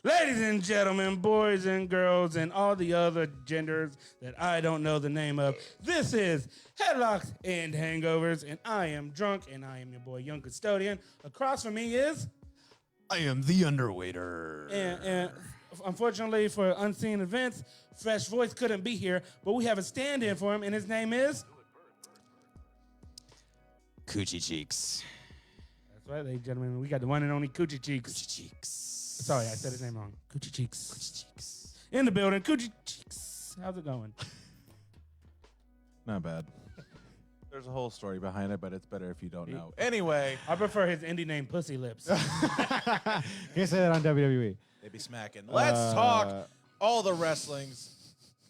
Ladies and gentlemen, boys and girls, and all the other genders that I don't know the name of, this is Headlocks and Hangovers, and I am drunk, and I am your boy, Young Custodian. Across from me is... I am the underwaiter. And unfortunately for unseen events, Fresh Voice couldn't be here, but we have a stand-in for him, and his name is... Coochie Cheeks. That's right, ladies and gentlemen. We got the one and only Coochie Cheeks. Coochie Cheeks. Sorry, I said his name wrong. Coochie Cheeks. Coochie Cheeks. In the building, Coochie Cheeks. How's it going? Not bad. There's a whole story behind it, but it's better if you don't know. Anyway. I prefer his indie name, Pussy Lips. Can't say that on WWE. They be smacking. Let's talk all the wrestlings.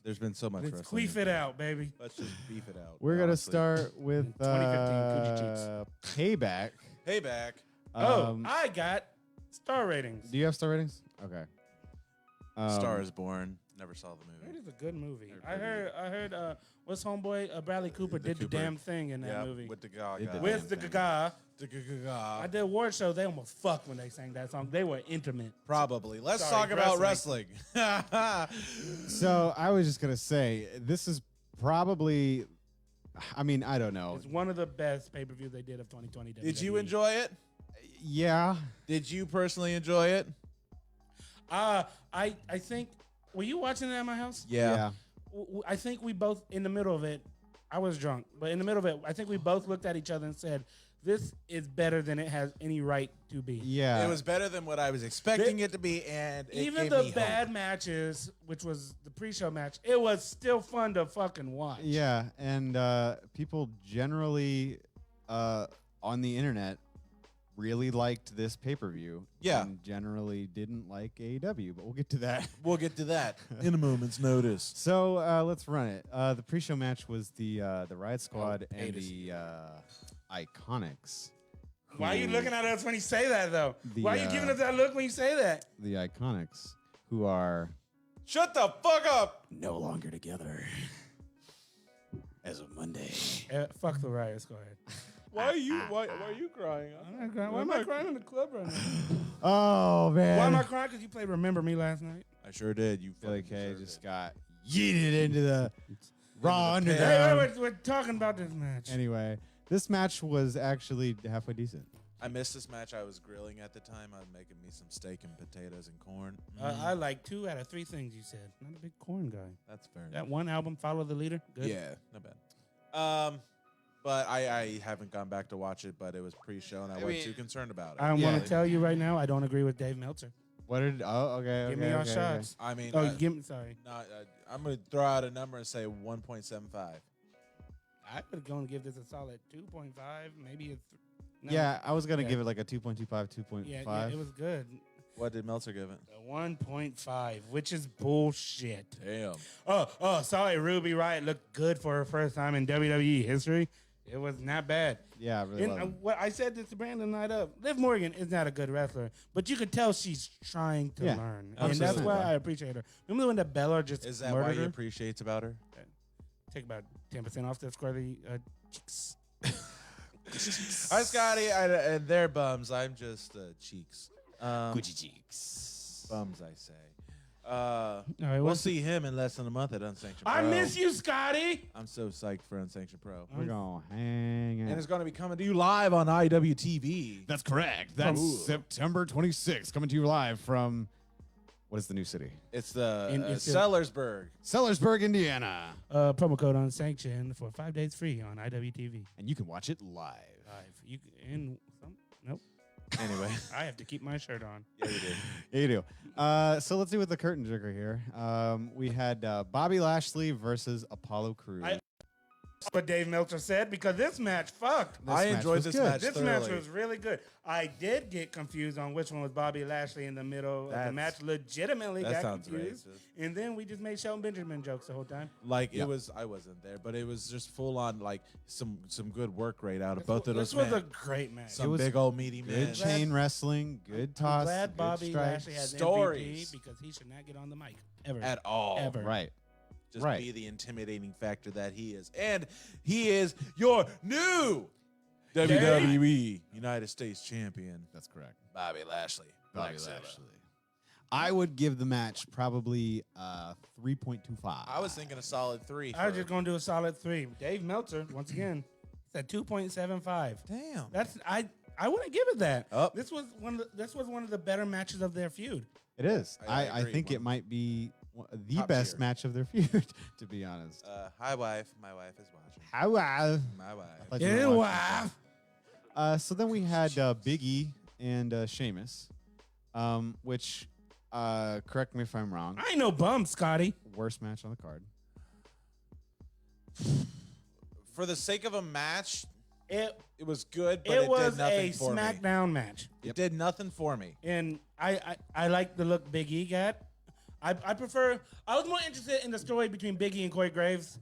There's been so much Let's wrestling. queef it out, baby. Let's just beef it out. We're going to honestly. start with 2015 Payback. Hey, back. I got star ratings. Do you have star ratings? Okay. Star is Born. Never saw the It movie. is a good movie. I heard what's homeboy Bradley Cooper did the damn thing in that movie. With the Gaga. With the Gaga. The Gaga. I did award show. They almost fucked when they sang that song. They were intimate. Probably. Let's Sorry, talk about wrestling. So I was just going to say, this is probably, I mean, I don't know. It's one of the best pay-per-views they did of 2020. Did you WWE. enjoy it? Yeah. Did you personally enjoy it? I think, were you watching it at my house? Yeah. I think we both, in the middle of it, I was drunk, but in the middle of it, I think we both looked at each other and said, this is better than it has any right to be. Yeah. It was better than what I was expecting it to be, and it Even gave the me bad hope. matches, which was the pre-show match, it was still fun to fucking watch. Yeah. And people generally on the internet really liked this pay-per-view. Yeah. And generally didn't like AEW, but we'll get to that. We'll get to that in a moment's notice. So let's run it. The pre-show match was the Riot Squad and the Iconics. Why are you looking at us when you say that, though? The, Why are you giving us that look when you say that? The Iconics, who are Shut the fuck up. No longer together. As of Monday. Fuck the Riot Squad. Why are you crying? I'm not crying. Why am I crying in the club right now? Oh man. Why am I crying? Because you played Remember Me last night. I sure did. You Billy fucking Kay sure just did. got yeeted into the Raw the pit. Underground. Hey, we're talking about this match. Anyway, this match was actually halfway decent. I missed this match. I was grilling at the time. I was making me some steak and potatoes and corn. I like 2 out of 3 things you said. Not a big corn guy. That's fair. That one album, Follow the Leader, good. Yeah, not bad. But I haven't gone back to watch it, but it was pre-show, and I wasn't too concerned about it. I want Yeah. to tell you right now, I don't agree with Dave Meltzer. What did? Oh, okay. Give me your shots. I mean, Oh, give me, sorry. I'm going to throw out a number and say 1.75. I would go and give this a solid 2.5, maybe a no. Yeah, I was gonna Yeah. give it like a 2.25, 2.5. Yeah, it was good. What did Meltzer give it? A 1.5, which is bullshit. Damn. Oh, sorry, Ruby Riott looked good for her first time in WWE history. It was not bad. Yeah, I really And love it. what I said this to Brandon night up. Liv Morgan is not a good wrestler, but you could tell she's trying to Yeah, learn, and that's absolutely. why I appreciate her. Remember when the Bella just Is that why murdered he her? appreciates about her? Take about 10% off the squirty cheeks. Hi, Scotty. And they're bums. I'm just cheeks. Coochie Cheeks. Bums, I say. right, We'll what's see him in less than a month at Unsanctioned I Pro. miss you, Scotty. I'm so psyched for Unsanctioned Pro. We're gonna hang And out. it's going to be coming to you live on IWTV. That's correct. That's Ooh. September 26th, coming to you live from what is the new city? It's the it's Sellersburg. Sellersburg, Indiana, Promo code unsanctioned for 5 days free on IWTV and you can watch it live. live. You and some nope. Anyway. I have to keep my shirt on. Yeah, you did. Yeah, you do. So let's see what the curtain jerker here. We had Bobby Lashley versus Apollo Crews. That's what Dave Meltzer said because this match fucked. I match enjoyed was this good. match This thoroughly. match was really good. I did get confused on which one was Bobby Lashley in the middle of the That's- match. Legitimately that got sounds confused. racist. And then we just made Shelton Benjamin jokes the whole time. Like Yeah. it was, I wasn't there, but it was just full on like some good work rate out of both of those This was men. a great match. Some was big old meaty men. Good chain wrestling, good toss, I'm glad good Bobby strike. Lashley has Stories. MVP because he should not get on the mic ever. At all. Ever. Right. Just Right. be the intimidating factor that he is. And he is your new WWE United States champion, That's correct. Bobby Lashley. Bobby Black Sabbath. Lashley. I would give the match probably 3.25. I was thinking a solid 3. I was just gonna do a solid 3. Dave Meltzer, once again, said 2.75. Damn. That's I wouldn't give it that. Oh. This was one of the better matches of their feud. It is. I I agree. think it might be the Top best tier. match of their feud, to be honest. Hi, wife. My wife is watching. How My wife. thought you were watching. So then we had Big E and Sheamus, which, correct me if I'm wrong, I ain't no bum, Scotty. worst match on the card. For the sake of a match, It it was good, but it it was did nothing a for me. SmackDown match, It did nothing for me. and I like the look Big E got. I prefer. I was more interested in the story between Big E and Corey Graves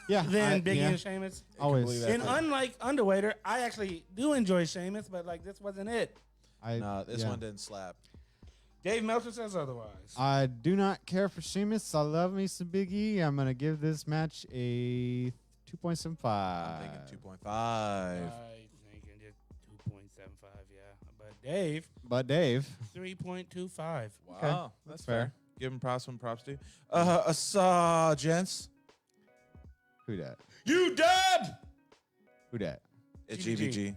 Yeah. than Big E yeah, and Sheamus. always. believe that. And unlike Underwater, I actually do enjoy Sheamus, but like this wasn't it. No, this yeah. one didn't slap. Dave Meltzer says otherwise. I do not care for Sheamus. I love me some Big E. I'm going to give this match a 2.75. I'm thinking 2.5. I think it 2.75, yeah. But Dave, 3.25. Wow, Okay, that's that's fair. fair. Give him props when props due. Gents. Who dat? You dub! Who dat? It's GBG. GBG.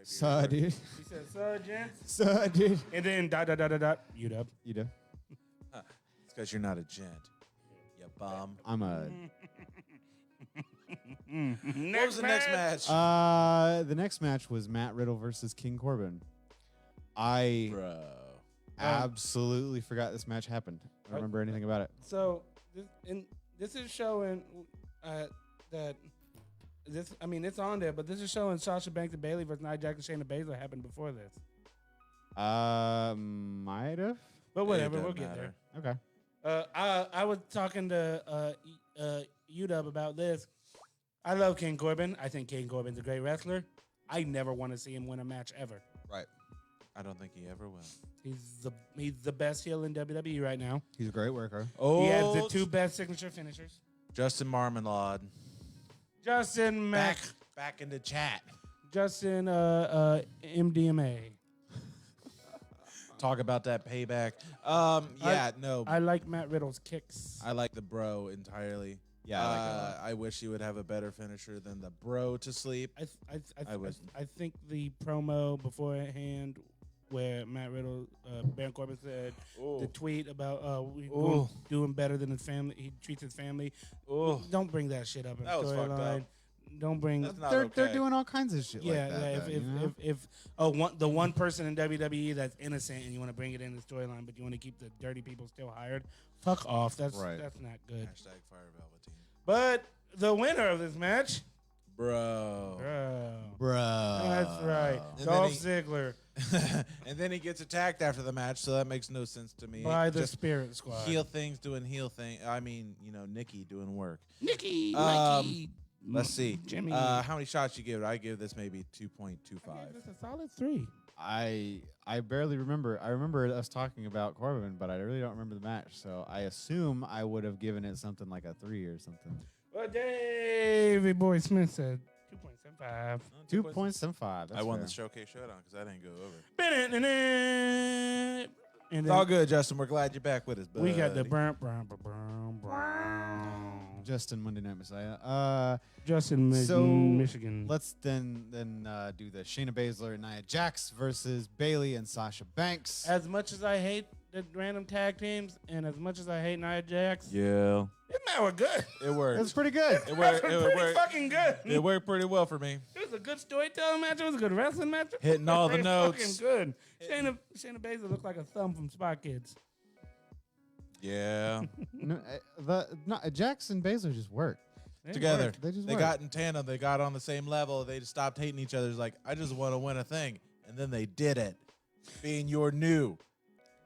So, dude. He said, sir, gents. So, dude. And then ... You dub. You do? It's because you're not a gent. You bum. I'm a... What was the next match? The next match was Matt Riddle versus King Corbin. I Bro. absolutely forgot this match happened. I don't remember anything about it. So, this is showing that... it's on there, but this is showing Sasha Banks and Bayley versus Nia Jax and Shayna Baszler happened before this. Might have. But whatever, It we'll doesn't get there. matter. Okay. I was talking to UW about this. I love King Corbin. I think King Corbin's a great wrestler. I never want to see him win a match ever. Right. I don't think he ever will. He's the best heel in WWE right now. He's a great worker. Oh, He has the 2 best signature finishers. Justin Marmalade. Justin Mac, Back in the chat. Justin MDMA. Talk about that payback. No. I like Matt Riddle's kicks. I like the bro entirely. Yeah, I like that a lot. I wish he would have a better finisher than the bro to sleep. I think the promo beforehand where Matt Riddle, Baron Corbin said the tweet about doing better than his family. He treats his family. Don't bring that shit up in That was fucked storyline. up. Don't bring. That's not They're okay. doing all kinds of shit Yeah, like that. yeah. though, you know? If the one person in WWE that's innocent and you want to bring it in the storyline, but you want to keep the dirty people still hired, fuck off. That's Right. that's not good. Hashtag Fire Velveteen. But the winner of this match, Bro. Bruh. that's right, And Dolph then Ziggler And then he gets attacked after the match, so that makes no sense to me. by the Just Spirit Squad. heel things doing heel thing. I mean, Nikki doing work. Nikki, Um, Let's see. Jimmy. How many shots you give it? I give this maybe 2.25. This is a solid 3. I barely remember. I remember us talking about Corbin, but I really don't remember the match. So I assume I would have given it something like a 3 or something. Well, Davey Boy Smith said 2.75. 2.75. I won fair. the showcase showdown because I didn't go over. And It's all good, Justin. We're glad you're back with us. we got the buddy. Justin Monday Night Messiah. Justin So Michigan. let's then do the Shayna Baszler and Nia Jax versus Bayley and Sasha Banks. As much as I hate the random tag teams, and as much as I hate Nia Jax, Yeah, this match was good. it worked. That's pretty good. It worked. It It was pretty worked. fucking good. It worked pretty well for me. It was a good storytelling match. It was a good wrestling match. Hitting all the Pretty notes. Fucking good. Shayna Baszler looked like a thumb from Spy Kids. Yeah, Jax and Baszler just work. They together. worked. They just They work. got in tandem. They got on the same level. They just stopped hating each other. It's like, I just want to win a thing. And then they did it. Being your new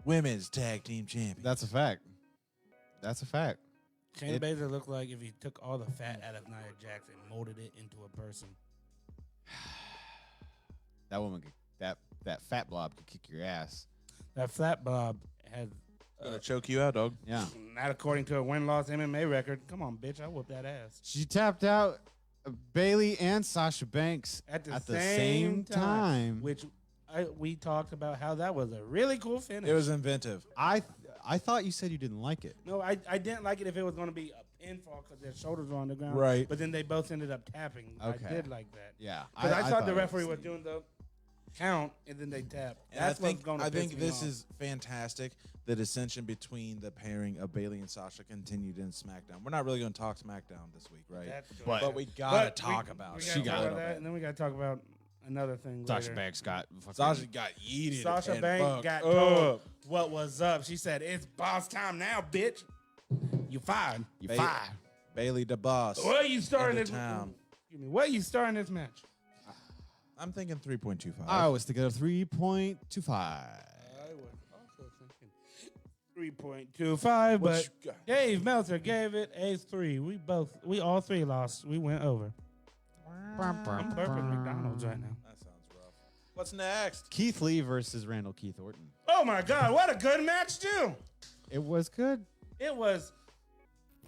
women's tag team champion. That's a fact. That's a fact. Shayna Baszler looked like if he took all the fat out of Nia Jax and molded it into a person. That woman, that fat blob could kick your ass. That flat Bob had, Gonna choke you out, dog. Yeah. not according to a win-loss MMA record. Come on, bitch. I whooped that ass. She tapped out Bayley and Sasha Banks At the same time. Which we talked about how that was a really cool finish. It was inventive. I thought you said you didn't like it. No, I didn't like it if it was going to be a pinfall because their shoulders were on the ground. Right. But then they both ended up tapping. Okay. I did like that. Yeah. Because I thought the it referee was doing the count and then they tapped. And That's what's going to I think piss me this off. is fantastic. The dissension between the pairing of Bailey and Sasha continued in SmackDown. We're not really going to talk SmackDown this week, right? That's good. But we gotta talk about we it. gotta She talk got about it. that, and then we got to talk about another thing Sasha later. Banks got Sasha got yeeted. Sasha and Banks fucked got up. told what was up. She said, "It's boss time now, bitch. You fired. you Ba- fired. Bailey the boss. Where you starting Into this? town. Excuse me. Where you starting this match? I'm thinking 3.25. I was thinking of 3.25. I was also thinking 3.25, What but you got? Dave Meltzer gave it a 3. We all three lost. We went over. I'm burping McDonald's right now. That sounds rough. What's next? Keith Lee versus Randall Keith Orton. Oh my God! What a good match too. It was good. It was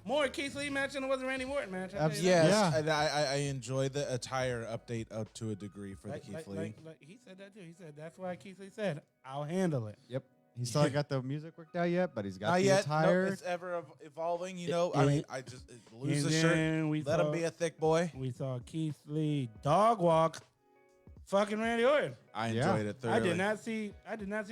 more Keith Lee match than it was a Randy Orton match. I tell you that. Yes, Yeah. and I enjoyed the attire update up to a degree for the Keith Lee. Like he said that too. He said that's why Keith Lee said, "I'll handle it." Yep. He still ain't got the music worked out yet, but he's got Not the yet. attire. No, it's ever evolving. You know, I mean, I just lose And the shirt. then we Let him saw- be a thick boy. We saw Keith Lee dog walk, fucking Randy Orton. I Yeah. enjoyed it thoroughly. I did not see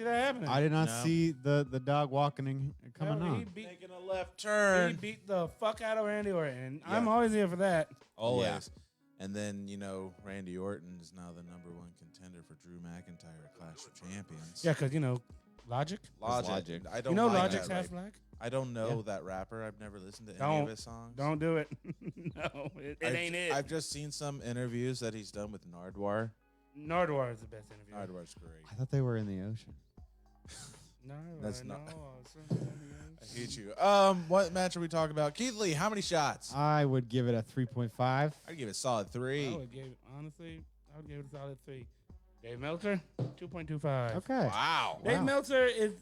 that happening. I did not No. see the dog walking and coming No, he on. beat, Making a left he turn. beat the fuck out of Randy Orton. And Yeah. I'm always here for that. Always. And then, you know, Randy Orton is now the #1 contender for Drew McIntyre at Clash of Champions. Yeah, because Logic. Logic. I don't You know like Logic's that, half like, black. I don't know Yeah. that rapper. I've never listened to any Don't. of his songs. Don't do it. No, it ain't it. I've just seen some interviews that he's done with Nardwar. Nardwar is the best interview. Nardwar's great. I thought they were in the ocean. Nardwar, That's not- I I hate you. What match are we talking about? Keith Lee, how many shots? I would give it a 3.5. I'd give it a solid 3. I would give it a solid 3. Dave Meltzer, 2.25. Okay. Wow. Dave Wow. Meltzer is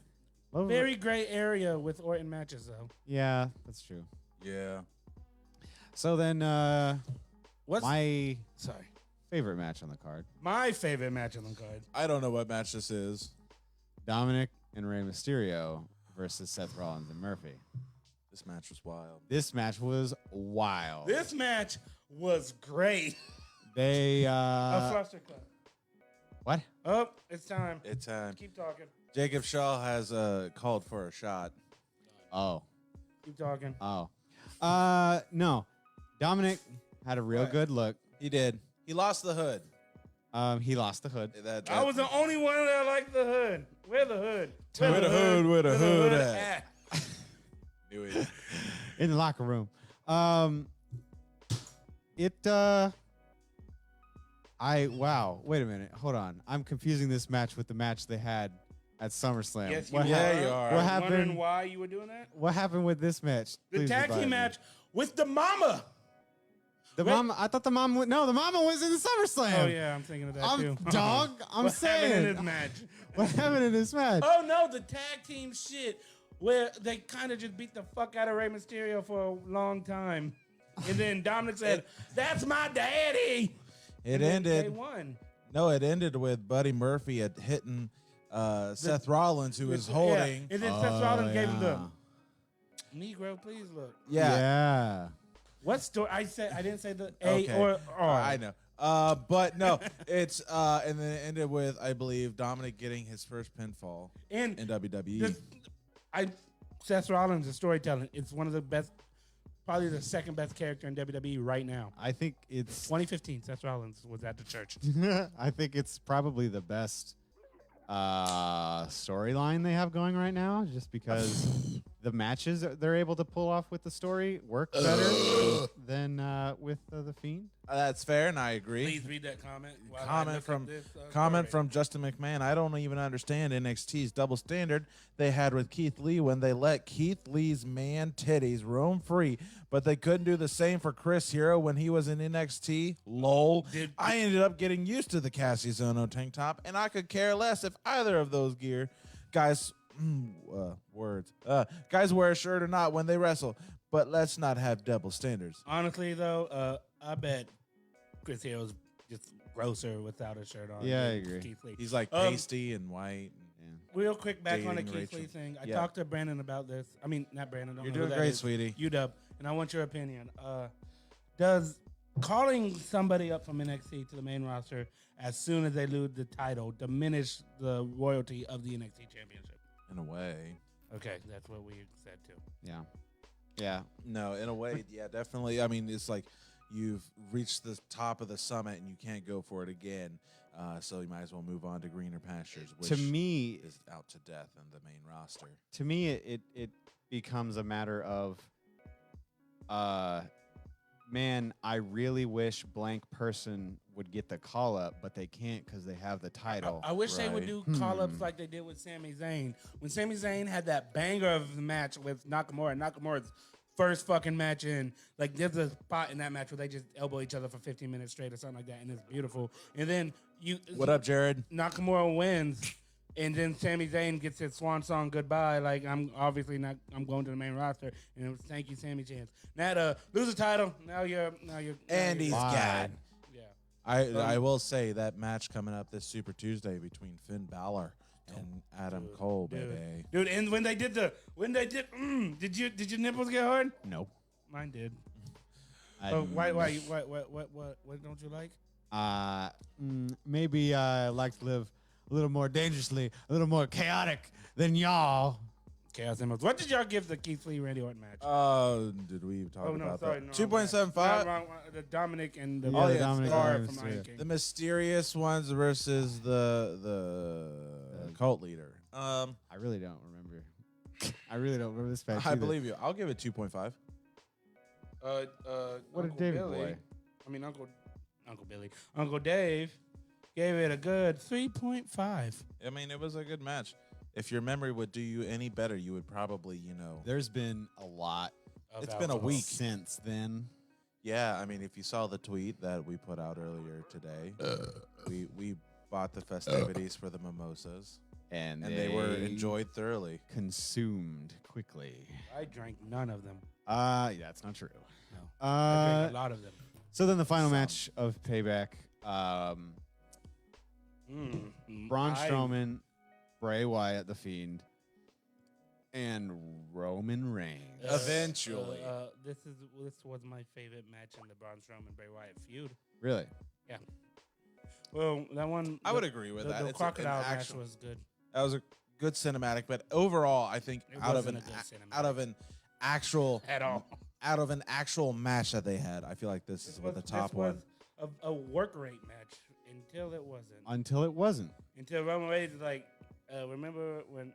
Love it. very gray area with Orton matches though. Yeah, that's true. Yeah. So then, What's my sorry? favorite match on the card: My favorite match on the card. I don't know what match this is. Dominic and Rey Mysterio versus Seth Rollins and Murphy. This match was wild. This match was wild. This match was great. They A fluster cut. what? Oh, it's time. It's Keep talking. Jacob Shaw has called for a shot. Oh, Keep talking. no. Dominic had a real What? good look. He did. He lost the hood. He lost the hood. I was the only one that liked the hood. Where the hood? Where the hood? Where the hood at? Knew it. In the locker room. Wow. Wait a minute. Hold on. I'm confusing this match with the match they had at SummerSlam. Yes, what, you hap- are. you are. I What was happened? wondering why you were doing that? what happened with this match? The Please tag revive team me. match with the mama. The Wait. mama. I thought the mama. No, the mama was in the SummerSlam. Oh yeah, I'm thinking of that too. Dog. I'm What happened in saying. this match? What happened in this match? Oh no, the tag team shit where they kind of just beat the fuck out of Rey Mysterio for a long time, and then Dominic said, "That's my daddy." It And then They ended. won. No, it ended with Buddy Murphy at hitting Seth Rollins, who was holding. Yeah. And then Seth Rollins gave him the yeah. Negro, please look. Yeah. What story? I didn't say the Okay. A or R. I know. But no, it's and then it ended with, I believe, Dominic getting his first pinfall And in WWE. Seth Rollins' storytelling. It's one of the best, probably the second best character in WWE right now. I think it's. 2015, Seth Rollins was at the church. I think it's probably the best storyline they have going right now, just because the matches that they're able to pull off with the story work better than with the Fiend. That's fair, and I agree. Please read that comment. while I Comment look at from this, comment story. from Justin McMahon. I don't even understand NXT's double standard they had with Keith Lee when they let Keith Lee's man titties roam free, but they couldn't do the same for Chris Hero when he was in NXT. Lol. I ended up getting used to the Cassius Ohno tank top, and I could care less if either of those guys wear a shirt or not when they wrestle. But let's not have double standards. Honestly, though, I bet Chris Hero's just grosser without a shirt on. Yeah, I than agree. Keith Lee. He's like Um, pasty and white. Yeah. Real quick, back on the Dating Keith Lee Rachel. thing. I Yeah. talked to Brandon about this. I mean, not Brandon. Don't You're know who doing that great, is. sweetie. UW, and I want your opinion. Does calling somebody up from NXT to the main roster as soon as they lose the title diminish the royalty of the NXT Championship? In a way. Okay, that's what we said too. Yeah. Yeah. No, in a way, yeah, definitely. I mean, it's like you've reached the top of the summit and you can't go for it again. So you might as well move on to greener pastures, which To me, is out to death in the main roster. it becomes a matter of, man, I really wish blank person would get the call up, but they can't because they have the title. I wish they would Right. do call-ups like they did with Sami Zayn. When Sami Zayn had that banger of the match with Nakamura's first fucking match in, like there's a spot in that match where they just elbow each other for 15 minutes straight or something like that, and it's beautiful. And then What up, Jared? Nakamura wins, and then Sami Zayn gets his swan song goodbye. Like I'm going to the main roster, and it was thank you, Sammy Chance. Now lose the title. Now you're And he's Why? got. yeah. I will say that match coming up this Super Tuesday between Finn Balor and Adam Cole, baby. Dude, and when they did did your nipples get hard? No. Mine did. I- Why what don't you like? Maybe I like to live a little more dangerously, a little more chaotic than y'all. Chaos Emeralds. What did y'all give the Keith Lee Randy Orton match? Did we talk Oh no, about sorry, that? no, 2.75. wrong, the Dominic and the Yeah, the yeah, Dominic Scar Myers, from Iron yeah. King. The mysterious ones versus the cult leader. I really don't remember. I really don't remember this match. I either. believe you. I'll give it 2.5. What Uncle did David Billy, play? I mean Uncle Billy. Uncle Dave gave it a good 3.5. I mean, it was a good match. If your memory would do you any better, you would probably, There's been a lot It's been a alcohol. week. since then. Yeah, I mean, if you saw the tweet that we put out earlier today, we bought the festivities for the mimosas, And and they were enjoyed thoroughly. consumed quickly. I drank none of them. That's not true. No. I drank a lot of them. So then the final match of Payback, Braun Strowman, Bray Wyatt, The Fiend, and Roman Reigns. Eventually. This was my favorite match in the Braun Strowman Bray Wyatt feud. Really? Yeah. Well, that one. I would agree with that. The It's crocodile an match actual- was good. That was a good cinematic, but overall, I think It out of wasn't an a good cinematic. out of an actual At all. out of an actual match that they had, I feel like this is the top one. Was a work rate match until it wasn't. Until it wasn't. Until Roman Reigns was like, remember when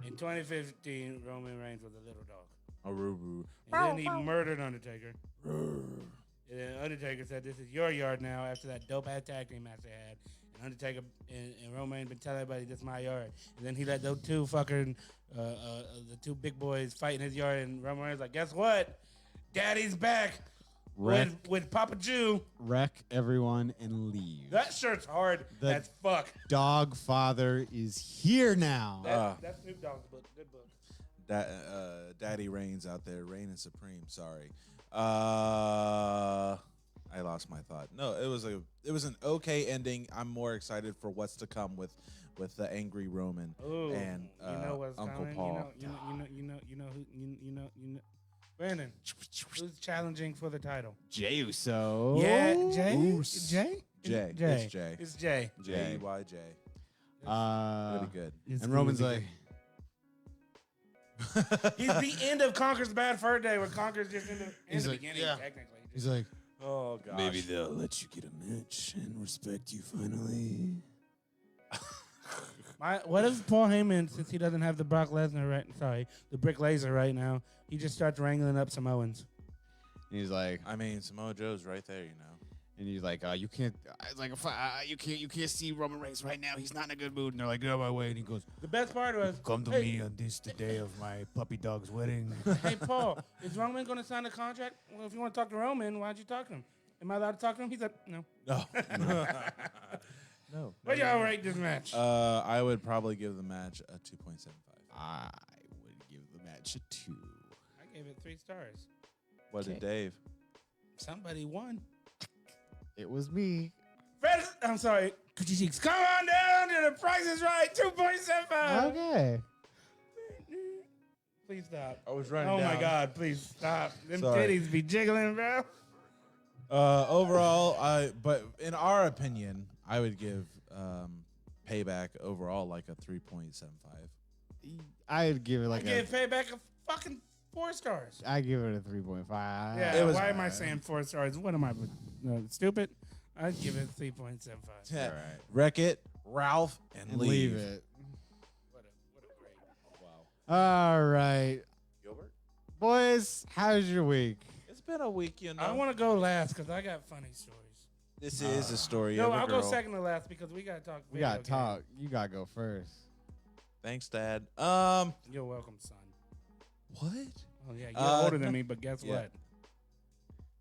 in 2015 Roman Reigns was a little dog, Arubu. and then he murdered Undertaker. And then Undertaker said, "This is your yard now." After that dope ass tag team match they had, and Undertaker and Roman Reigns been telling everybody, "This is my yard." And then he let those two fucking the two big boys fight in his yard, and Roman Reigns was like, "Guess what? Daddy's back with Papa Jew." Wreck everyone and leave. That shirt's hard The- as fuck. Dog Father is here now. That's Snoop Dogg's book. Good book. Daddy Reigns out there, reigning supreme. Sorry, I lost my thought. No, it was an okay ending. I'm more excited for what's to come with the angry Roman Ooh, and you know what's Uncle coming? Paul. You know. Brandon, who's challenging for the title? Jey Uso. Yeah, Jay. Oos. Jay. Jay. Jay. It's Jay. It's Jay. J-E-Y-J. Uh, Really good. It's and Roman's gonna like, He's the end of Conker's Bad Fur Day, where Conker's just in He's the like, beginning, yeah. technically. he's like, Oh gosh. maybe they'll let you get a match and respect you finally. What if Paul Heyman, since he doesn't have the Brock Lesnar the Brick Laser right now, he just starts wrangling up Samoans? And he's like, I mean, Samoa Joe's right there, and he's like, you can't. It's like, you can't see Roman Reigns right now. He's not in a good mood. And they're like, get out of my way. And he goes, The best part was, come to hey, me on this the day of my puppy dog's wedding. Hey, Paul, is Roman going to sign a contract? Well, if you want to talk to Roman, why'd you talk to him? Am I allowed to talk to him? He said, no. No. No. What y'all rate this match? I would probably give the match a 2.75. I would give the match a 2. I gave it 3 stars. What did Dave? Somebody won. It was me. Fred, I'm sorry. Coochie Cheeks, come on down to the Price is Right 2.75. Okay. Please stop. I was running Oh down. my God, please stop. Them Sorry. titties be jiggling, bro. Overall, but in our opinion, I would give Payback overall like a 3.75. I'd give it I like give Payback a fucking 4 stars. I give it a 3.5. Yeah, It was why am I bad. saying 4 stars? What am I, stupid? I'd give it 3.75. Yeah. All right. Wreck It, Ralph, and And leave. leave it. What a great. All right. Gilbert? Boys, how's your week? It's been a week, you know. I want to go last because I got funny stories. This is a story No, of a I'll girl. go second to last because we got to talk. We video got to games. talk. You got to go first. Thanks, Dad. You're welcome, son. What? Oh, yeah, you're older no. than me, but guess Yeah. what?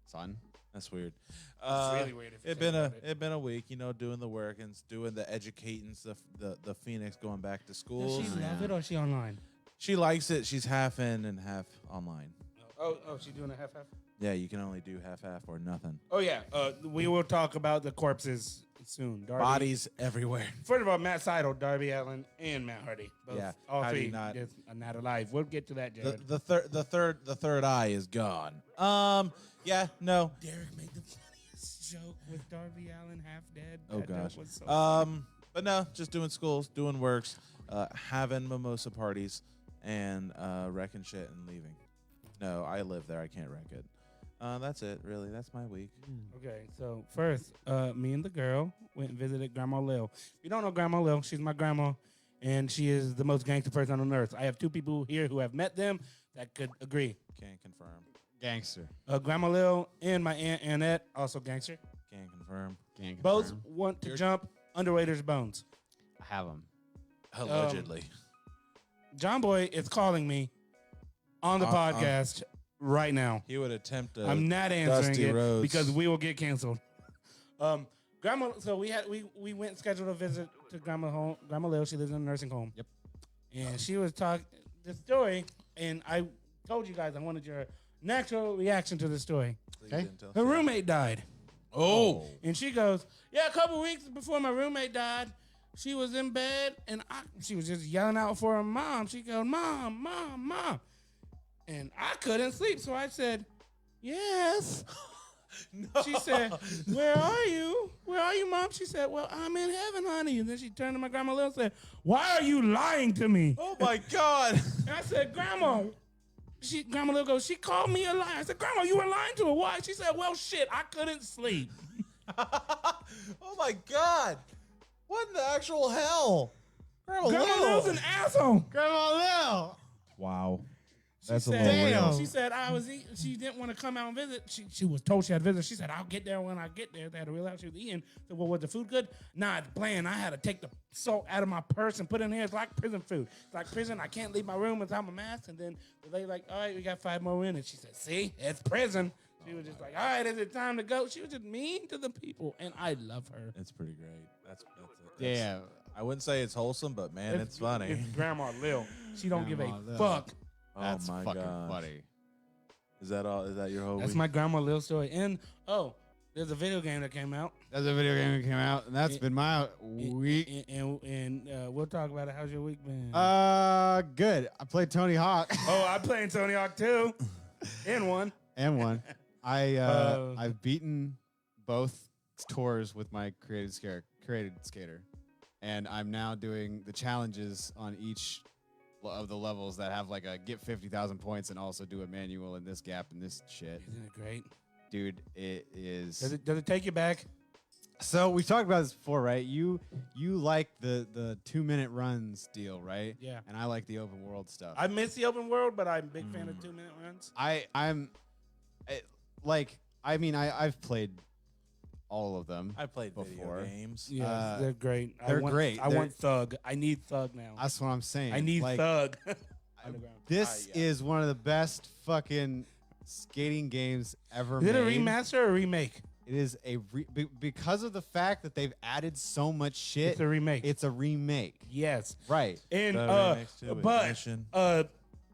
Son. That's weird. It's really weird if you It think been a about it. it been a week, you know, doing the work and doing the educating stuff. The Phoenix going back to Does school. she love yeah. it or is she online? She likes it. She's half in and half online. Oh, she's doing a half-half? Yeah, you can only do half or nothing. Oh, yeah. We will talk about the corpses soon. Darby. Bodies everywhere. First of all, Matt Seidel, Darby Allin, and Matt Hardy. Both, Yeah, all how do you three not- just are not alive. We'll get to that, Jared. The third eye is gone. Yeah, no. Derek made the funniest joke with Darby Allin half dead. Oh That joke gosh. was so But no, just doing schools, doing works, having mimosa parties, and wrecking shit and leaving. No, I live there. I can't wreck it. That's it, really. That's my week. Okay, so first, me and the girl went and visited Grandma Lil. If you don't know Grandma Lil, she's my grandma, and she is the most gangster person on earth. I have 2 people here who have met them that could agree. Can't confirm. Gangster. Grandma Lil and my Aunt Annette, also gangster. Can't confirm. Can't Both confirm. want to jump underwater's bones. I have them. Allegedly. John Boy is calling me on the podcast right now. He would attempt to. I'm not answering Dusty it Rhodes. because we will get canceled. Grandma, so we went and scheduled a visit to Grandma Lil. She lives in a nursing home. Yep. And she was talking the story, and I told you guys I wanted your natural reaction to the story. Please Okay. didn't tell- Her roommate died, Oh. and she goes, "Yeah, a couple weeks before my roommate died, she was in bed, and she was just yelling out for her mom. She goes, 'Mom, Mom, Mom,' and I couldn't sleep, so I said, 'Yes.' No. She said, 'Where are you? Where are you, Mom?' She said, 'Well, I'm in heaven, honey.' And then she turned to my grandma Lil and said, 'Why are you lying to me?' Oh my God. And I said, 'Grandma,' Grandma Lil goes, 'She called me a liar.' I said, 'Grandma, you were lying to her. Why?' She said, 'Well, shit, I couldn't sleep.' Oh my God. What in the actual hell? Grandma Grandma Lil. Lil's an asshole. Grandma Lil. Wow. She That's a said, little Damn. real. She said she didn't want to come out and visit. She was told she had visitors. She said, 'I'll get there when I get there.' They had to realize she was eating. Said, 'Well, was the food good?' 'Nah, it's bland. I had to take the salt out of my purse and put it in here. It's like prison food. It's like prison. I can't leave my room without my mask.' And then the lady like, 'All right, we got 5 more minutes.' She said, 'See, it's prison.' She was just like, 'All right, is it time to go?' She was just mean to the people, and I love her. It's pretty great. That's it. Yeah. I wouldn't say it's wholesome, but man, it's funny. It's Grandma Lil. She don't give Grandma a Lil. fuck. That's oh my fucking God. funny. Is that all? Is that your whole That's week? my Grandma Lil story. And there's a video game that came out. That's a video game that came out, and that's It- been my week. And we'll talk about it. How's your week been? Good. I played Tony Hawk I'm playing Tony Hawk 2 and 1. and one. I've beaten both tours with my created skater, and I'm now doing the challenges on each of the levels that have like a get 50,000 points and also do a manual in this gap and this shit. Isn't it great? Dude, it is. Does it take you back? So we talked about this before, right? You like the 2-minute runs deal, right? Yeah. And I like the open world stuff. I miss the open world, but I'm a big fan of 2-minute runs. I've played all of them. I played before. video games. Yeah, they're great. they're great. I want Thug. I need Thug now. That's what I'm saying. I need like, Thug. Underground. This yeah. is one of the best fucking skating games ever Is it a made. remaster or a remake? It is because of the fact that they've added so much shit. It's a remake. It's a remake. Yes. Right. And The remix to but Ignition.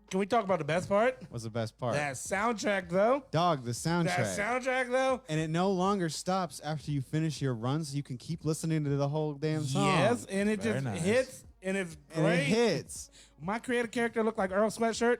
can we talk about the best part? What's the best part? That soundtrack, though. Dog, the soundtrack. That soundtrack, though. And it no longer stops after you finish your run, so you can keep listening to the whole damn song. Yes, and it Very just nice. hits, and it's And great. it hits. My creative character looked like Earl Sweatshirt.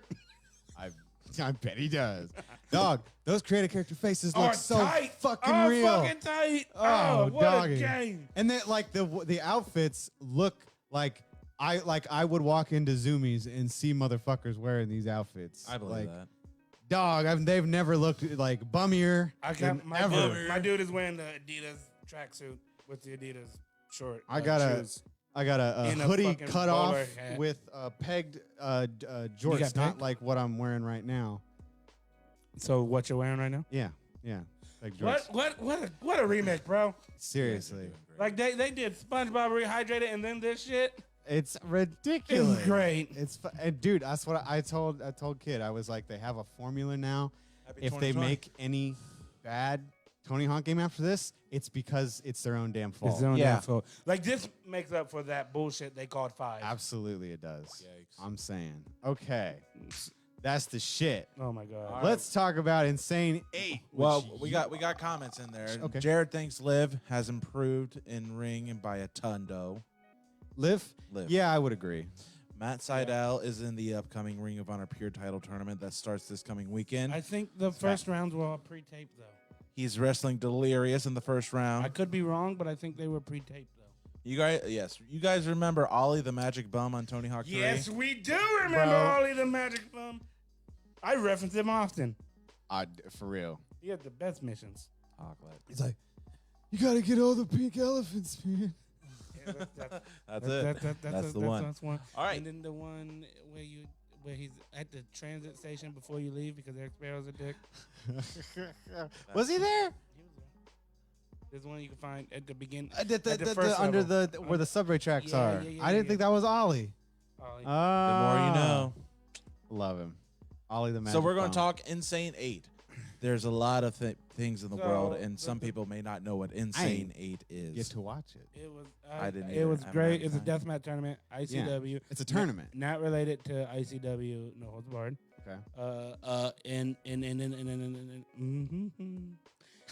I bet he does. Dog, those creative character faces Oh, look so tight. fucking oh, real. fucking tight. Oh, Oh, what doggy. a game. And then like the outfits look like I would walk into Zoomies and see motherfuckers wearing these outfits. I believe like, that. Dog, they've never looked like bummier I than got my ever. dude, my dude is wearing the Adidas tracksuit with the Adidas short. I got a shoes. a In a hoodie fucking cut off bowler hat. with pegged jorts, got not pegged? like what I'm wearing right now. So what you're wearing right now? Yeah, pegged jorts. What a remake, bro. Seriously, Like they did SpongeBob Rehydrated and then this shit. it's ridiculous. It's great. It's and dude, that's what I told Kid. I was like, they have a formula now. Happy If they 2020. make any bad Tony Hawk game after this, it's because it's their own damn fault. It's their own Yeah. damn fault. Like this makes up for that bullshit they called 5. Absolutely, it does. Yikes. I'm saying, okay, that's the shit. Oh my god. Let's talk about Insane 8. Well, which we got comments in there. Okay. Jared thinks Liv has improved in ring and by a ton. Liv. Liv. Yeah, I would agree. Matt Seidel is in the upcoming Ring of Honor Pure Title tournament that starts this coming weekend. I think the first rounds were all pre-taped though. He's wrestling Delirious in the first round. I could be wrong, but I think they were pre-taped though. You guys remember Ollie the Magic Bum on Tony Hawk 3? Yes, we do remember Bro. Ollie the Magic Bum. I reference him often. For real. He had the best missions. He's like, you gotta get all the pink elephants, man. Yeah, That's it. That's the one. That's one. All right. And then the one where he's at the transit station before you leave because Eric Sparrow's a dick. Was he there? He was there. There's one you can find at the beginning. Under where the subway tracks Yeah, are. yeah, I didn't think that was Ollie. Ollie. The more you know. Love him. Ollie the Magic So we're going Bum. to talk Insane 8. There's a lot of things in the So, world, and the- some people may not know what Insane 8 is. Get to watch it. It was. I didn't It either. was I haven't great. had It's a time. deathmatch tournament. ICW. It's a tournament. Not related to ICW. No holds barred. Okay.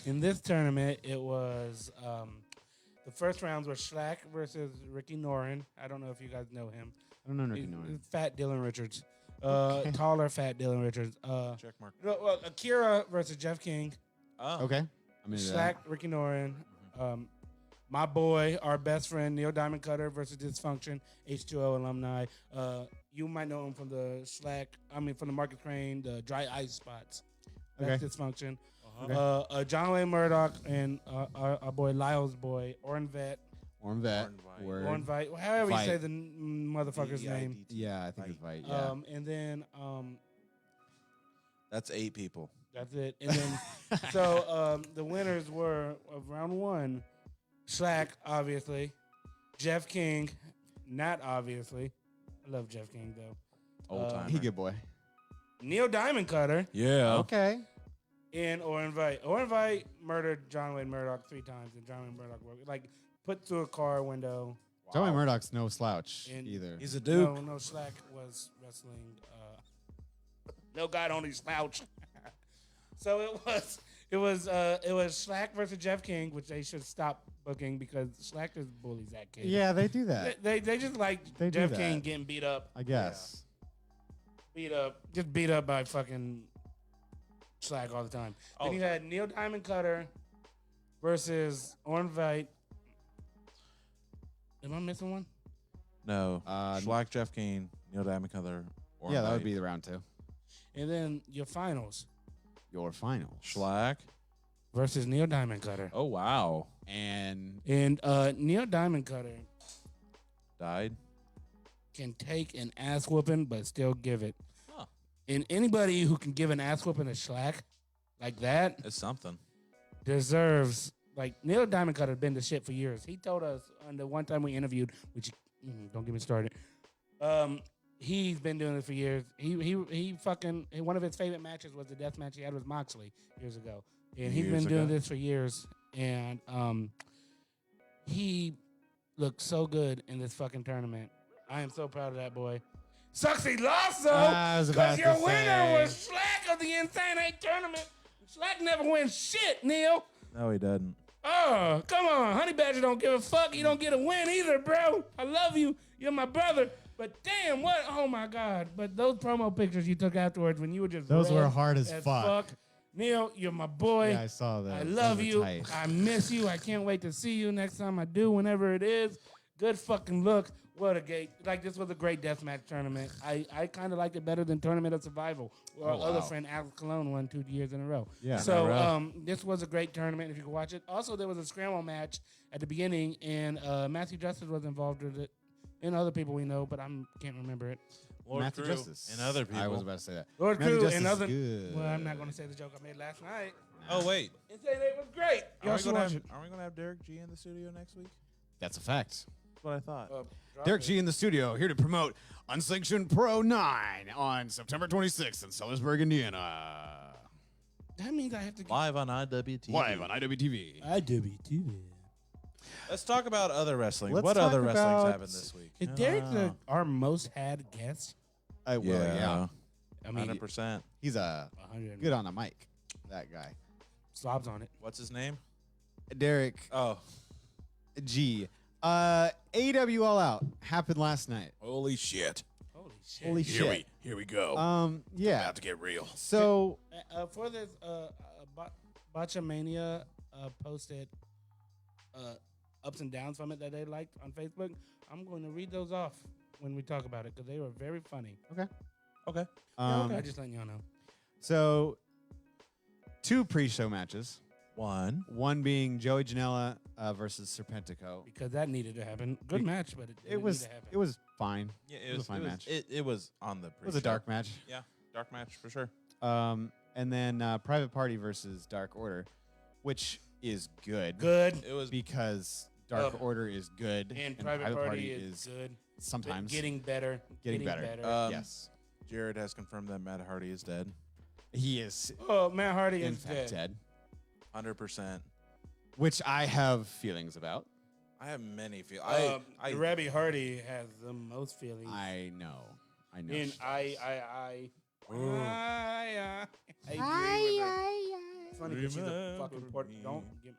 In this tournament, it was the first rounds were Schlack versus Ricky Norin. I don't know if you guys know him. I don't know Ricky He's Norton. Fat Dylan Richards. Taller Fat Dylan Richards. Check mark. Well, Akira versus Jeff King. Oh. Okay. I'm into Schlack, that. Ricky Norin. My boy, our best friend, Neil Diamond Cutter versus Dysfunction, H2O alumni. You might know him from the from the Marcus Crane, the dry ice spots. That's Okay. Dysfunction. Okay. John Wayne Murdoch and our boy Lyle's boy, Orn Vet. Orm Vet. Orm Word. Orn Vite. However you Vite. say the motherfucker's name. Yeah, I think it's Vite. Yeah. And then That's 8 people. that's it. And then so the winners were of round 1, Schlack, obviously. Jeff King, not obviously. I love Jeff King though. Old timer. He good boy. Neil Diamond Cutter Yeah. Okay. and Orrin Vite. Orrin Vite murdered John Wayne Murdoch 3 times, and John Wayne Murdoch put through a car window. Joey Murdoch's no slouch And either. He's a duke. No, Schlack was wrestling. No God only slouch. So it was Schlack versus Jeff King, which they should stop booking because Schlack just bullies that kid. Yeah, they do that. They just like They do Jeff that. King getting beat up I guess. beat up by fucking Schlack all the time. Oh. Then you had Neil Diamond Cutter versus Orn Vite. Am I missing one? No. Uh, Schlack, Jeff Kane, Neil Diamond Cutter. Yeah, that would be the round 2. And then your finals Your finals. Schlack. versus Neil Diamond Cutter. Oh, wow. And And Neil Diamond Cutter Died. can take an ass whooping but still give it. Huh. And anybody who can give an ass whooping to Schlack like that It's something. deserves. Like Neil Diamond Cutter been the shit for years. He told us on the one time we interviewed, which don't get me started. He's been doing it for years. He fucking one of his favorite matches was the death match he had with Moxley years ago, and he's Years been doing ago. this for years. And he looked so good in this fucking tournament. I am so proud of that boy. Sucks he lost, though. I was about Because your to winner say. was Slack of the Insane 8 tournament. Slack never wins shit, Neil. No, he doesn't. Oh, come on. Honey Badger don't give a fuck. You don't get a win either, bro. I love you. You're my brother. But damn, what? Oh, my God. But those promo pictures you took afterwards when you were just Those were red hard as fuck. Neil, you're my boy. Yeah, I saw that. I Those love were you. tight. I miss you. I can't wait to see you next time I do, whenever it is. Good fucking look. What a great, this was a great deathmatch tournament. I kind of liked it better than Tournament of Survival, where our other friend Alex Cologne won 2 years in a row. Yeah. So this was a great tournament if you could watch it. Also, there was a scramble match at the beginning, and Matthew Justice was involved with it, and other people we know, but I can't remember it. Lord Matthew Crew Justice. and other people. I was about to say that. Lord Matthew Crew Justice and is other. good. Well, I'm not going to say the joke I made last night. Oh, wait. Insane 8 was great. Y'all should watch it. Are we going to have Derek G in the studio next week? That's a fact. That's what I thought. Derek G in the studio, here to promote Unsanctioned Pro 9 on September 26th in Sellersburg, Indiana. That means I have to get Live on IWTV. Live on IWTV. IWTV. Let's talk about other wrestling. Let's What other talk wrestling's about- happened this week? Is Derek our most had guest? I will, yeah. I mean, 100%. He's a 100 good on the mic, that guy. slobs on it. What's his name? Derek Oh, G. AEW All Out happened last night. holy shit. Holy shit. Holy shit. Here we go. Yeah. to get real. So For this, Botchamania posted ups and downs from it that they liked on Facebook. I'm going to read those off when we talk about it because they were very funny. Okay. I just letting y'all know. so 2 pre-show matches. One. being Joey Janela versus Serpentico. Because that needed to happen. Good match, but it It was needed to happen. it was fine. Yeah, It was a fine match. It was on the It was a dark match. Yeah, dark match for sure. And then Private Party versus Dark Order, which is good. good. It was Because Dark Order is good And Private Party is good. sometimes Getting better. Getting better. Yes. Jared has confirmed that Matt Hardy is dead. He is Oh, Matt Hardy in is fact dead. dead, 100%. which I have feelings about. I have many feelings. Rebby Hardy has the most feelings. I know. And I agree with her. It's funny because she's a fucking important. Don't get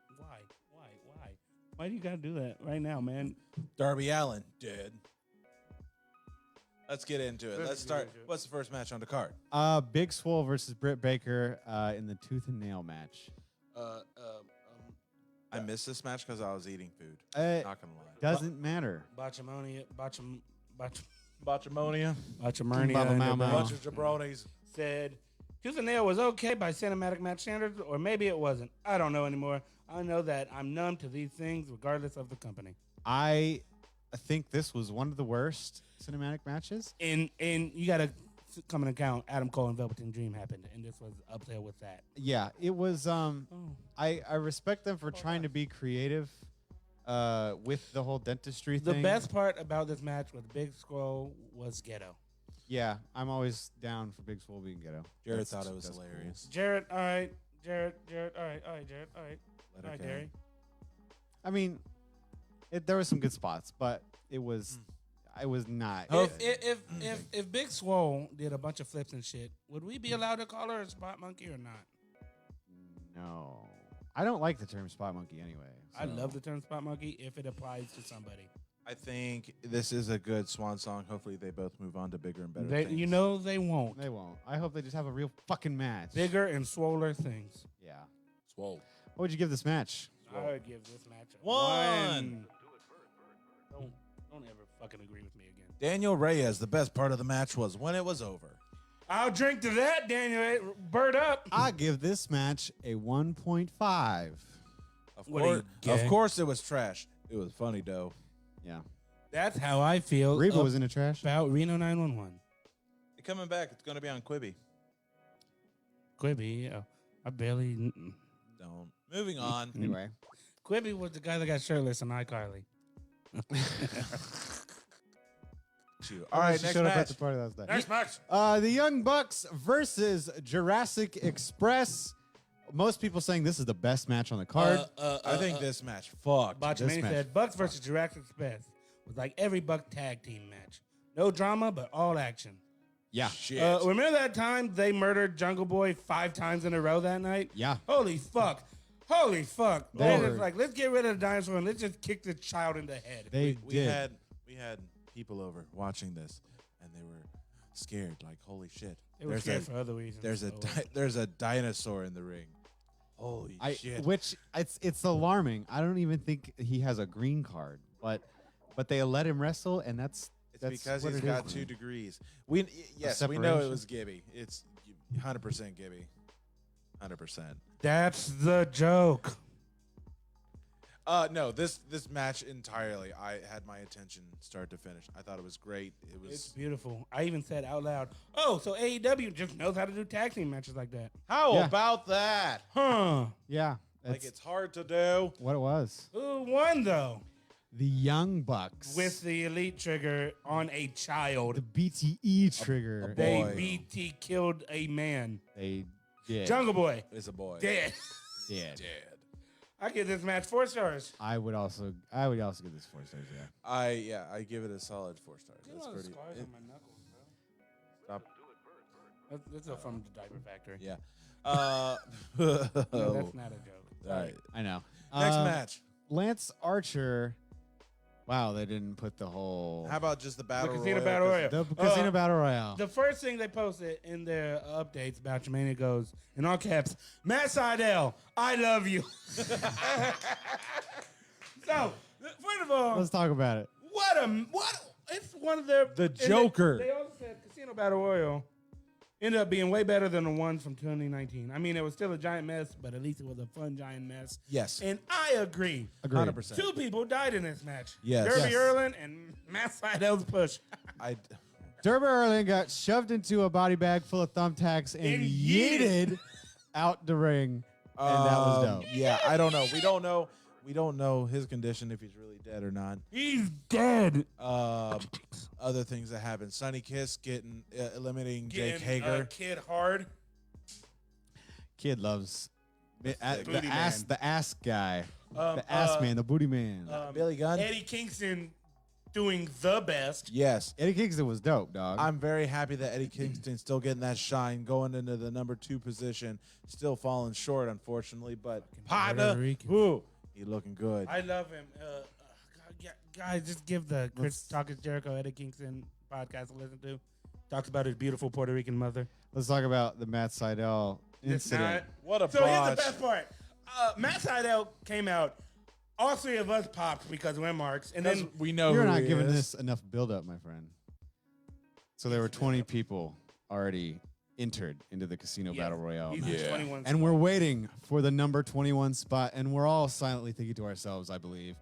why do you gotta do that right now, man? Darby Allin dead. Let's get into it. Let's start. into it. What's the first match on the card? Big Swole versus Britt Baker in the tooth and nail match. I missed this match because I was eating food. Not gonna lie. Doesn't matter. Botchamonia, Botchamonia. Botchamonia, Bunch of jabronis. said Tooth and Nail was okay by cinematic match standards, or maybe it wasn't. I don't know anymore. I know that I'm numb to these things regardless of the company. I think this was one of the worst cinematic matches. And you got to come and account Adam Cole and Velveteen Dream happened, and this was up there with that. Yeah, it was. I respect them for trying to be creative with the whole dentistry The thing. best part about this match with Big Scroll was Ghetto. Yeah, I'm always down for Big Swole being ghetto. Jared thought it was hilarious. Jared, all right. Jared, all right, Jared, all right. All right, Gary. I mean, there was some good spots, but it was not. If Big Swole did a bunch of flips and shit, would we be allowed to call her a spot monkey or not? No, I don't like the term spot monkey anyway. I so. love the term spot monkey if it applies to somebody. I think this is a good swan song. Hopefully, they both move on to bigger and better things. You know they won't. They won't. I hope they just have a real fucking match. Bigger and swoller things. Yeah. Swole. What would you give this match? I would give this match a One. Don't ever fucking agree with me again. Daniel Reyes, the best part of the match was when it was over. I'll drink to that, Daniel. Bird up. I give this match a 1.5. Of course, it was trash. It was funny, though. Yeah. That's how I feel Reba was in the trash. about Reno 911. It's coming back. It's going to be on Quibi. Quibi, yeah. I barely. Don't. Moving on. Anyway. Quibi was the guy that got shirtless on iCarly. All right, She next showed up at match. the party last night. Next match. The Young Bucks versus Jurassic Express. Most people saying this is the best match on the card. I think this match fucked. Botchamania match. said Bucks versus Jurassic Express was like every Buck tag team match. No drama, but all action. Yeah. Shit. Remember that time they murdered Jungle Boy 5 times in a row that night? Yeah. Holy fuck. Holy fuck. They They were- just like, let's get rid of the dinosaur and let's just kick the child in the head. They we did. had people over watching this, and they were scared. Like, holy shit! They were scared for other reasons. There's a dinosaur in the ring. Holy shit! Which it's alarming. I don't even think he has a green card, but they let him wrestle, and that's Because what he's it got is. 2 degrees. We know it separation. was Gibby. It's 100% Gibby. 100%. That's the joke. No, this match entirely, I had my attention start to finish. I thought it was great. It It's was. beautiful. I even said out loud, oh, so AEW just knows how to do tag team matches like that. How Yeah. about that? Huh. Yeah, Like, it's hard to do. what it was. Who won, though? The Young Bucks With the elite trigger on a child. the BTE trigger. They boy. BT killed a man. They did. Jungle Boy, It's a boy. dead. did. I give this match 4 stars. I would also give this 4 stars. Yeah. I give it a solid 4 stars. That's pretty. Scars on my knuckles, bro. Stop. That's from the diaper factory. Yeah. No, that's not a joke. All right. I know. Next match. Lance Archer. Wow, they didn't put the whole How about just the battle Casino royal? Battle Royal. the Casino Battle Royale. The first thing they posted in their updates about Jermaine goes, in all caps, Matt Sydal, I love you. So, first of all, Let's talk about it. it's one of their... The and Joker. They also said Casino Battle Royal ended up being way better than the one from 2019. I mean, it was still a giant mess, but at least it was a fun giant mess. Yes. And I agree. Agreed. 100%. 2 people died in this match. Yes. Derby Yes. Erlin and Matt Sydal's push. Derby Erlin got shoved into a body bag full of thumbtacks and And yeeted out the ring, and that was dope. Yeah, I don't know. We don't know. We don't know his condition, if he's really dead or not. He's dead. Other things that happened. Sonny Kiss eliminating Jake Getting, Hager. Kid hard. Kid loves the Booty ass, man. the ass guy, Um, the ass man, the booty man. Billy Gunn. Eddie Kingston doing the best. Yes. Eddie Kingston was dope, dog. I'm very happy that Eddie Kingston's still getting that shine, going into the number 2 position. Still falling short, unfortunately, but partner, Puerto Rican. whoo, he looking good. I love him. Guys, just give the Chris Talkers Jericho Eddie Kingston podcast a listen to. Talks about his beautiful Puerto Rican mother. Let's talk about the Matt Sydal It's incident. not- What a So here's botch. the best part. Matt Sydal came out. All 3 of us popped because we're marks. And then we know You're who not he giving is. this enough build-up, my friend. So there were 20 people already entered into the Casino Yes, Battle Royale. he's match. the 21. And we're waiting for the number 21 spot, and we're all silently thinking to ourselves, I believe,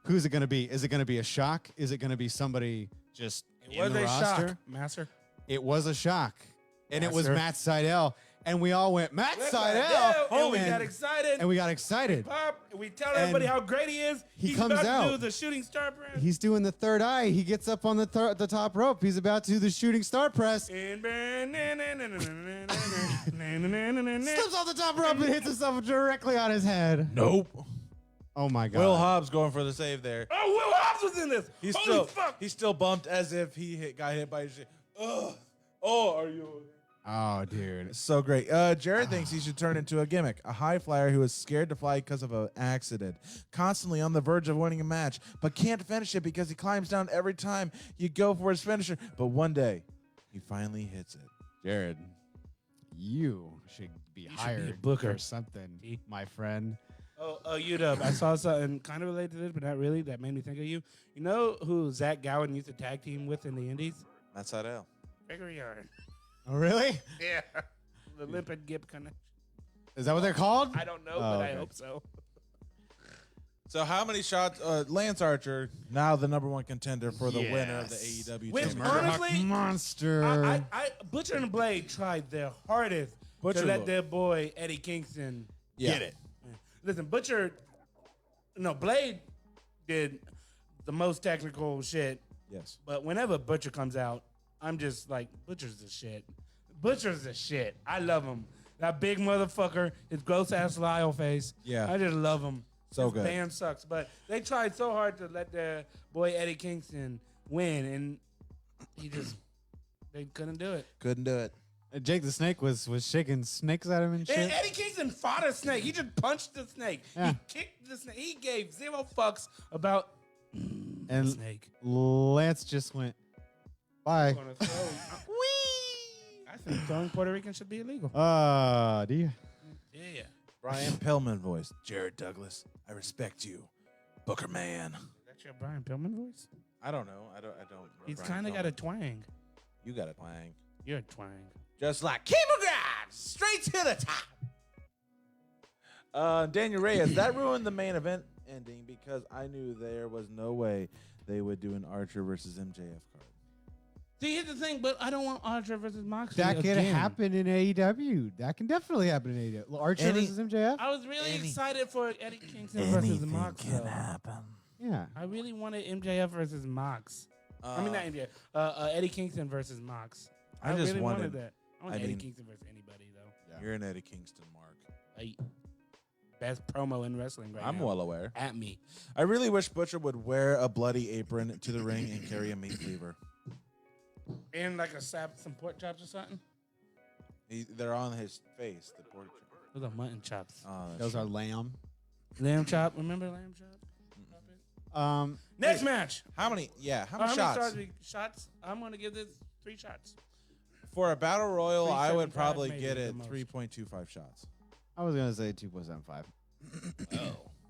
who's it going to be? Is it going to be a shock? Is it going to be somebody just It in was the a roster? shock, Master. It was a shock. And it was Master. Matt Sydal. And we all went, Matt Sydal! And we got excited. And we got excited. Pop. We tell everybody how great he is. He He's comes about to out. do the shooting star press. He's doing the third eye. He gets up on the top rope. He's about to do the shooting star press. And Steps off the top rope and hits himself directly on his head. Nope. Oh my God. Will Hobbs going for the save there. Oh, Will Hobbs was in this. He's Holy fuck. he's still bumped as if he got hit by his shit. Ugh. Oh, are you? Oh, dude. So great. Jared thinks he should turn into a gimmick, a high flyer who is scared to fly because of an accident, constantly on the verge of winning a match, but can't finish it because he climbs down every time you go for his finisher. But one day, he finally hits it. Jared, you should be hired booker. for something, my friend. Oh, UW. I saw something kind of related to this, but not really. That made me think of you. You know who Zach Gowen used to tag team with in the Indies? That's Sydal. Gregory Yarn. Oh, really? Yeah. The Limpid Gip connection. Is that what they're called? I don't know, Oh, but okay. I hope so. So how many shots? Lance Archer, now the number 1 contender for the winner of the Yes. AEW Which championship. honestly, Monster. Butcher and Blade tried their hardest Butcher to let looked. their boy Eddie Kingston Yeah. get it. Listen, Blade did the most technical shit, Yes. but whenever Butcher comes out, I'm just like, Butcher's the shit. Butcher's the shit. I love him. That big motherfucker, his gross ass Lyle face. Yeah. I just love him. So His good. band sucks, but they tried so hard to let their boy Eddie Kingston win, and they couldn't do it. Couldn't do it. Jake the Snake was shaking snakes at him and shit. And Eddie Kingston fought a snake. He just punched the snake. Yeah. He kicked the snake. He gave 0 fucks about the And snake. Lance just went, bye. Gonna throw- I think throwing Puerto Rican should be illegal. Do you? Yeah. Brian Pillman voice. Jared Douglas, I respect you. Booker Man. That's your Brian Pillman voice? I don't know. I don't. He's Brian kind of got a Pillman. twang. You got a twang. You're a twang. Just like keep it grind, straight to the top. Daniel Reyes, that ruined the main event ending because I knew there was no way they would do an Archer versus MJF card. See, here's the thing, but I don't want Archer versus Moxley. That can again. happen in AEW. That can definitely happen in AEW. Archer versus MJF? I was really Any- excited for Eddie Kingston versus Mox. can though. happen. Yeah. I really wanted MJF versus Mox. I mean, not MJF. Eddie Kingston versus Mox. I just really wanted- that. I want I Eddie mean- Kingston versus anybody, though. You're an Eddie Kingston mark. Like, best promo in wrestling right I'm now. well aware. At me. I really wish Butcher would wear a bloody apron to the ring and carry a meat cleaver. And like some pork chops or something. They're on his face. The pork. Those are mutton chops. Oh, that's Those true. are lamb. Lamb chop. Remember lamb chop? Um, Next match. How many? Yeah, how How many many shots? stars we- shots? I'm going to give this 3 shots. For a battle royal, I would 3.75 probably maybe get the it most. 3.25 shots. I was going to say 2.75.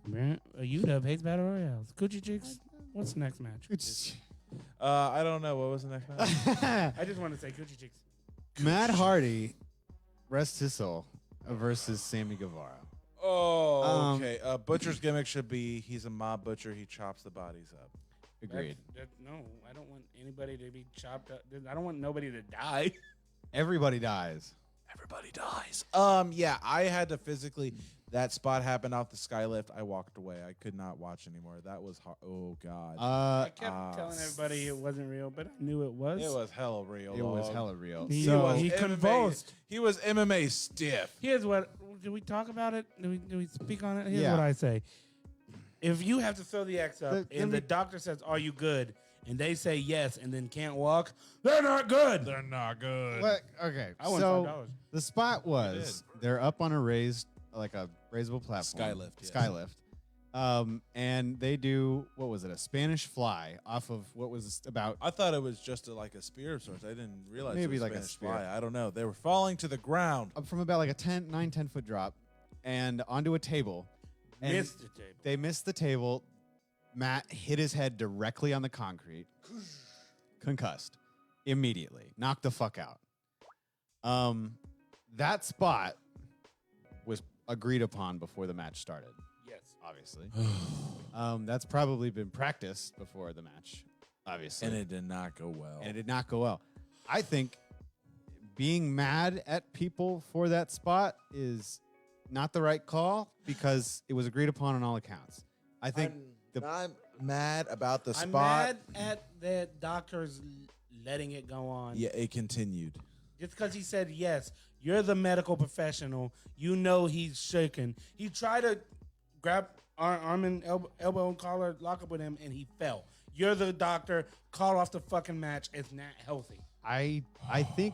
Man, UW hates battle royales. Coochie chicks. What's the next match? I don't know. What was the next match? I just want to say coochie chicks. Matt Hardy, rest his soul, versus Sammy Guevara. Oh, okay. Butcher's gimmick should be he's a mob butcher. He chops the bodies up. Agreed. No, I don't want anybody to be chopped up. I don't want nobody to die. Everybody dies. Everybody dies. Yeah, I had to physically. That spot happened off the skylift. I walked away. I could not watch anymore. That was hard. Oh God. I kept telling everybody it wasn't real, but I knew it was. It was hella real. It was dog. hella real. He So was- he MMA convulsed. He was MMA stiff. Here's what. Did we talk about it? Do we speak on it? Here's Yeah. what I say. If you have to throw the X up Let and me- the doctor says, "Are you good?" and they say yes and then can't walk, they're not good. They're not good. okay, I won so $5. the spot was they're up on a raisable platform. Skylift, yes. Skylift. And they do, what was it, a Spanish fly off of what was about, I thought it was just like a spear of sorts. I didn't realize Maybe it was like a Spanish spear. fly. I don't know. They were falling to the ground. up from about like a 10 foot drop and onto a table. And Missed the table. they missed the table. Matt hit his head directly on the concrete. Concussed. Immediately. Knocked the fuck out. That spot was agreed upon before the match started, Yes. obviously. That's probably been practiced before the match, obviously. And it did not go well. And it did not go well. I think being mad at people for that spot is not the right call because it was agreed upon on all accounts. I think I'm mad about the I'm spot. mad at the doctors letting it go on. Yeah, it continued. Just because he said yes, you're the medical professional. You know he's shaking. He tried to grab arm and elbow and collar, lock up with him, and he fell. You're the doctor. Call off the fucking match. It's not healthy. I think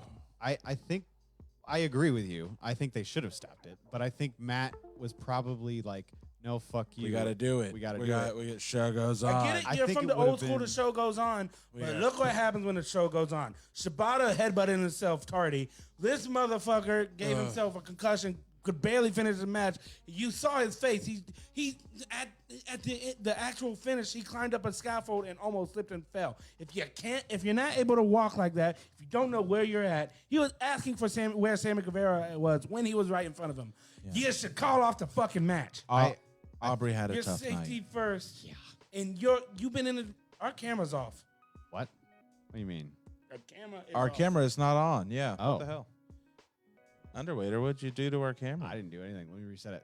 I agree with you. I think they should have stopped it, but I think Matt was probably like, "No, fuck you. We got to do it. We got to do it." We get show goes on. I get it. I You're think from it the would've old school. been- The show goes on, but Yeah. look what happens when the show goes on. Shibata headbutted himself tardy. This motherfucker gave himself a concussion. Could barely finish the match. You saw his face. He at the actual finish, he climbed up a scaffold and almost slipped and fell. If you're not able to walk like that, if you don't know where you're at, he was asking for where Sammy Guevara was when he was right in front of him. You should call off the fucking match. Aubrey had a Your tough safety night. first. Yeah. And you've been in our camera's off. What? What do you mean? Our off. camera is not on. Yeah. Oh. What the hell? Underwaiter, what'd you do to our camera? I didn't do anything. Let me reset it.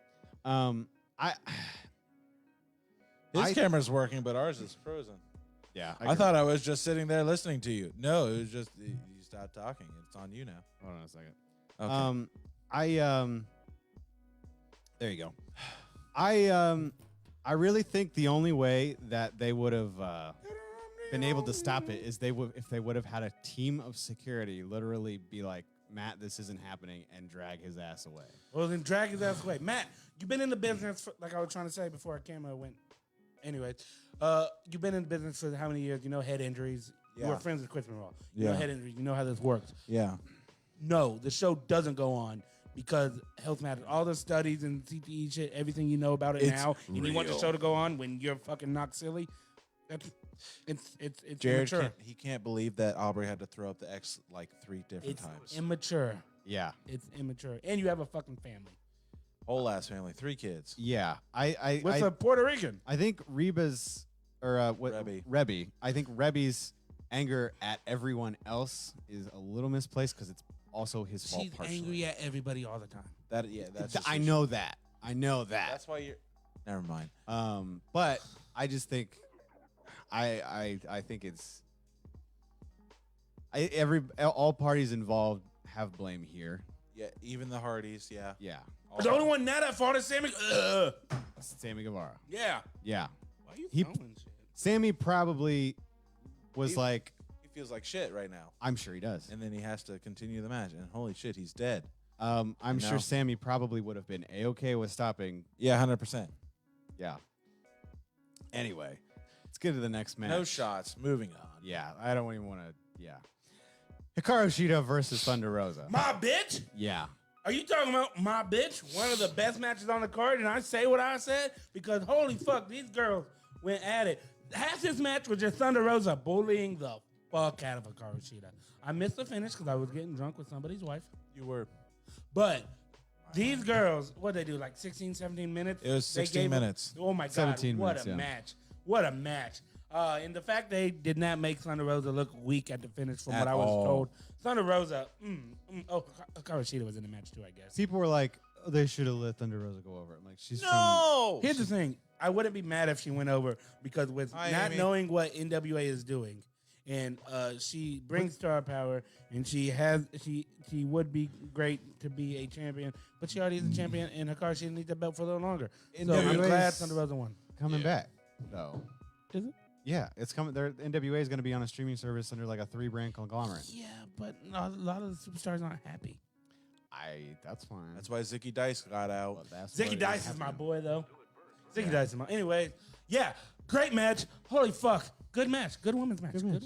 His camera's working, but ours is frozen. Yeah. I thought I was just sitting there listening to you. No, it was just you stopped talking. It's on you now. Hold on a second. Okay. There you go. I really think the only way that they would have been able to stop it is if they would have had a team of security literally be like, Matt, this isn't happening, and drag his ass away. Well, then drag his ass away. Matt, you've been in the business, like I was trying to say before our camera went. Anyways, you've been in the business for how many years? You know head injuries. You Yeah. were friends with Chris Monroe. You know Yeah. head injuries. You know how this works. Yeah. No, the show doesn't go on because health matters. All the studies and CTE shit, everything you know about it It's now, and you want the real. show to go on when you're fucking knocked silly. It's Jared immature. can't believe that Aubrey had to throw up the X like 3 different It's times. immature. Yeah. It's immature, and you have a fucking family. Whole ass family, 3 kids. Yeah. I What's a Puerto Rican? I think Reba's or Rebby. I think Rebby's anger at everyone else is a little misplaced because it's also his fault. She's partially. angry at everybody all the time. That's just I know that. I know that. That's why you're. Never mind. But I just think, I think it's. All parties involved have blame here. Yeah, even the Hardys. Yeah. Yeah. The only one not at fault is Sammy. Sammy Guevara. Yeah. Yeah. Why are you He- throwing shit? Sammy probably was He- like, He feels like shit right now, I'm sure he does. and then he has to continue the match. And holy shit, he's dead. I'm No. sure Sammy probably would have been A-okay with stopping. Yeah, 100%. Yeah. Anyway, let's get to the next match. No shots. Moving on. Yeah, I don't even want to. Yeah. Hikaru Shida versus Thunder Rosa. My bitch? Yeah. Are you talking about my bitch? One of the best matches on the card, and I say what I said because holy fuck, these girls went at it. Half this match was just Thunder Rosa bullying the fuck out of Hikaru Shida. I missed the finish because I was getting drunk with somebody's wife. You were. But these girls, what they do, like 16, 17 minutes? It was They 16 gave- minutes. Oh my God. 17 what minutes, a yeah. match. What a match. And the fact they did not make Thunder Rosa look weak at the finish from At what I was all. told. Thunder Rosa, Hikaru Shida was in the too, I guess. People were like, oh, they should have let Thunder Rosa go over. I'm like, she's No. Here's the thing. I wouldn't be mad if she went over because with Hi, not Amy. knowing what NWA is doing, and she brings star power, and she would be great to be a champion, but she already is a champion, and Hikaru Shida needs that belt for a little longer. So I'm NWA glad is Thunder Rosa won. coming back, though. Is it? Yeah, it's coming. Their NWA is going to be on a streaming service under like a 3-brand conglomerate. Yeah, but a lot of the superstars aren't happy. That's fine. That's why Zicky Dice got out. Well, that's Zicky what Dice is my happening. boy, though. Zicky Dice is my. Anyway, yeah, great match. Holy fuck, good match. Good women's match. Good match.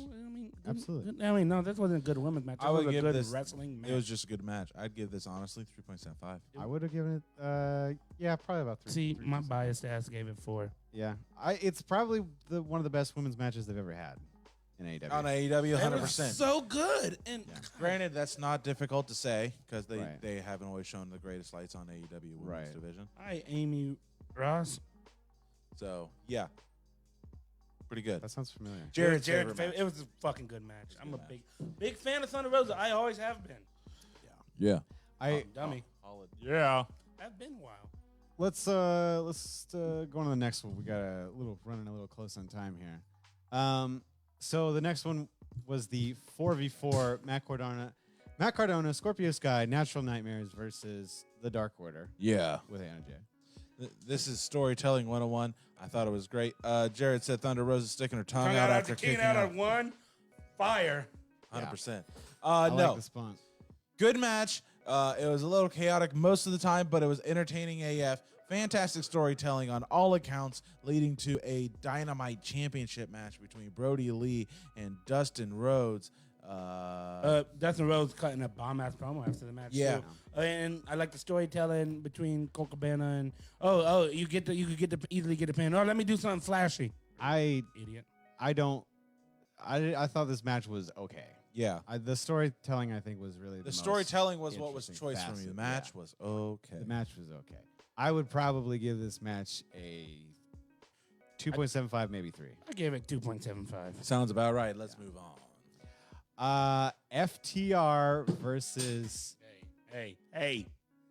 Absolutely. No, this wasn't a good women's match. This I would was a give good this. wrestling match. It was just a good match. I'd give this honestly 3.75. I would have given it, yeah, probably about 3. See, 3. my biased ass gave it 4. Yeah, it's probably one of the best women's matches they've ever had in AEW. On AEW, It 100%. was so good. And Granted, that's not difficult to say because Right. they haven't always shown the greatest lights on AEW women's Right. division. hi, Amy Ross. So yeah, pretty good. That sounds familiar. Jared's Jared, favorite match. it was a fucking good match. I'm a good big fan of Thunder Rosa. I always have been. Yeah. Dummy. Yeah. I've been a while. Let's go on to the next one. We got running a little close on time here. So the next one was the 4v4 Matt Cardona, Scorpio Sky, Natural Nightmares versus the Dark Order Yeah. with Anna Jay. This is storytelling 101. I thought it was great. Jared said Thunder Rosa sticking her tongue out after kicking out out. of one. Fire. 100%. I No. like the spawn. Good match. It was a little chaotic most of the time, but it was entertaining AF. Fantastic storytelling on all accounts, leading to a Dynamite Championship match between Brody Lee and Dustin Rhodes. Dustin Rhodes cutting a bomb ass promo after the match. Yeah. too. And I like the storytelling between Colt Cabana and you could easily get the pin. Oh, let me do something flashy. Idiot. I thought this match was okay. Yeah. The storytelling, I think, was really The storytelling was what was interesting choice for me. facet, The match yeah. was okay. The match was okay. I would probably give this match a 2.75, maybe 3. I gave it 2.75. Sounds about right. Let's move on. FTR versus Hey.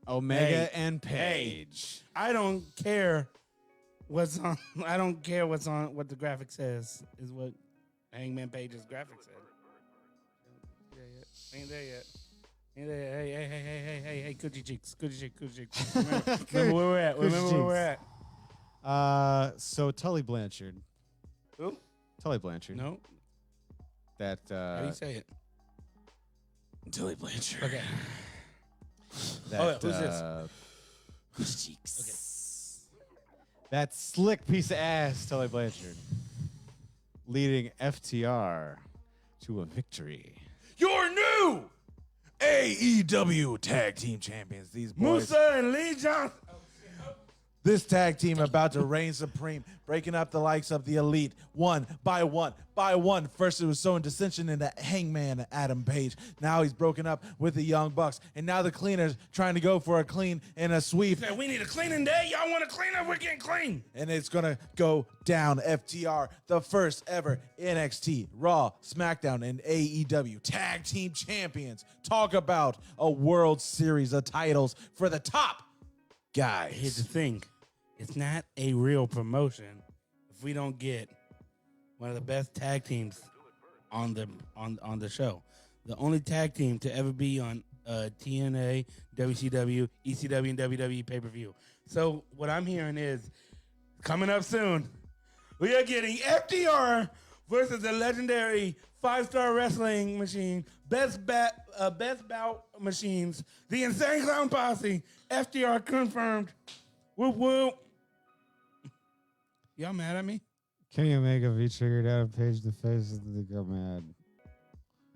Omega and Page. I don't care what's on. I don't care what's on. What the graphic says is what Hangman Page's graphic said. Ain't there yet. Hey, coochie cheeks. Remember where we're at. Remember where we're at. So Tully Blanchard. Who? Tully Blanchard. No. that How do you say it? Tully Blanchard. Okay. That, who's this? Cheeks. That slick piece of ass, Tully Blanchard, leading FTR to a victory. Your new AEW Tag Team Champions. These boys. Musa and Lee Johnson. This tag team about to reign supreme, breaking up the likes of the Elite one by one by one. First, it was sowing dissension into Hangman Adam Page. Now he's broken up with the Young Bucks. And now the Cleaners trying to go for a clean and a sweep. Said, we need a cleaning day. Y'all want to clean up? We're getting clean. And it's going to go down. FTR, the first ever NXT, Raw, SmackDown, and AEW Tag Team Champions. Talk about a World Series of titles for the top guys. Here's the thing. It's not a real promotion if we don't get one of the best tag teams on the show. The only tag team to ever be on TNA, WCW, ECW, and WWE pay-per-view. So what I'm hearing is coming up soon, we are getting FTR versus the legendary 5-star wrestling machine, best bout machines, the Insane Clown Posse. FTR confirmed. Whoop whoop. Y'all mad at me? Kenny Omega V-triggered Adam Page the face of the go mad.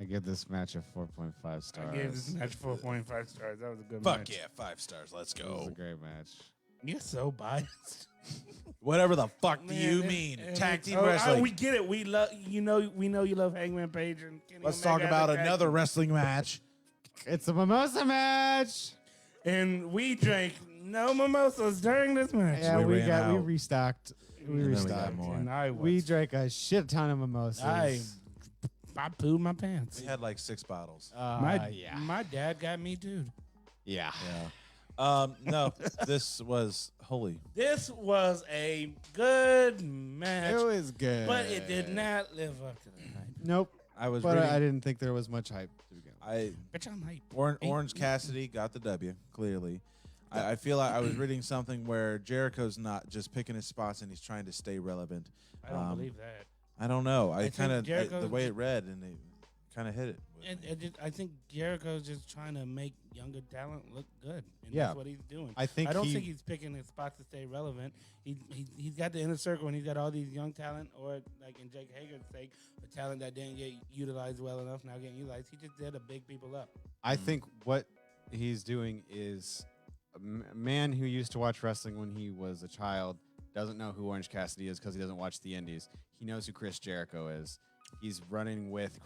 I give this match a 4.5 stars. I gave this match 4.5 stars. That was a good Fuck match. yeah, 5 stars. Let's It was go. a great match. You're so biased. Whatever the fuck do Man, you mean? Tag team oh, wrestling. we get it. We love we know you love Hangman Page and Kenny Let's Omega talk about as a tag another team. wrestling match. It's a mimosa match. And we drank no mimosas during this match. Yeah, we we ran got we out. restocked. We then we restocked. got more. And I We drank a shit ton of mimosas. I pooed my pants. We had like 6 bottles. My dad got me, dude. Yeah. No, this was holy. This was a good match, It was good. but it did not live up to the hype. Nope. I was But reading. I didn't think there was much hype to begin with. I Bitch, I'm hype. Orange Cassidy got the W, clearly. I feel like I was reading something where Jericho's not just picking his spots and he's trying to stay relevant. I don't believe that. I don't know. I think kind of Jericho- the way it read and it kind of hit it. with me. I think Jericho's just trying to make younger talent look good, and Yeah. that's what he's doing. I think I don't he- think he's picking his spots to stay relevant. He's got the inner circle, and he's got all these young talent, or like in Jake Hager's sake, a talent that didn't get utilized well enough, now getting utilized. He just did to big people up. I think what he's doing is a man who used to watch wrestling when he was a child doesn't know who Orange Cassidy is because he doesn't watch the Indies. He knows who Chris Jericho is. He's running with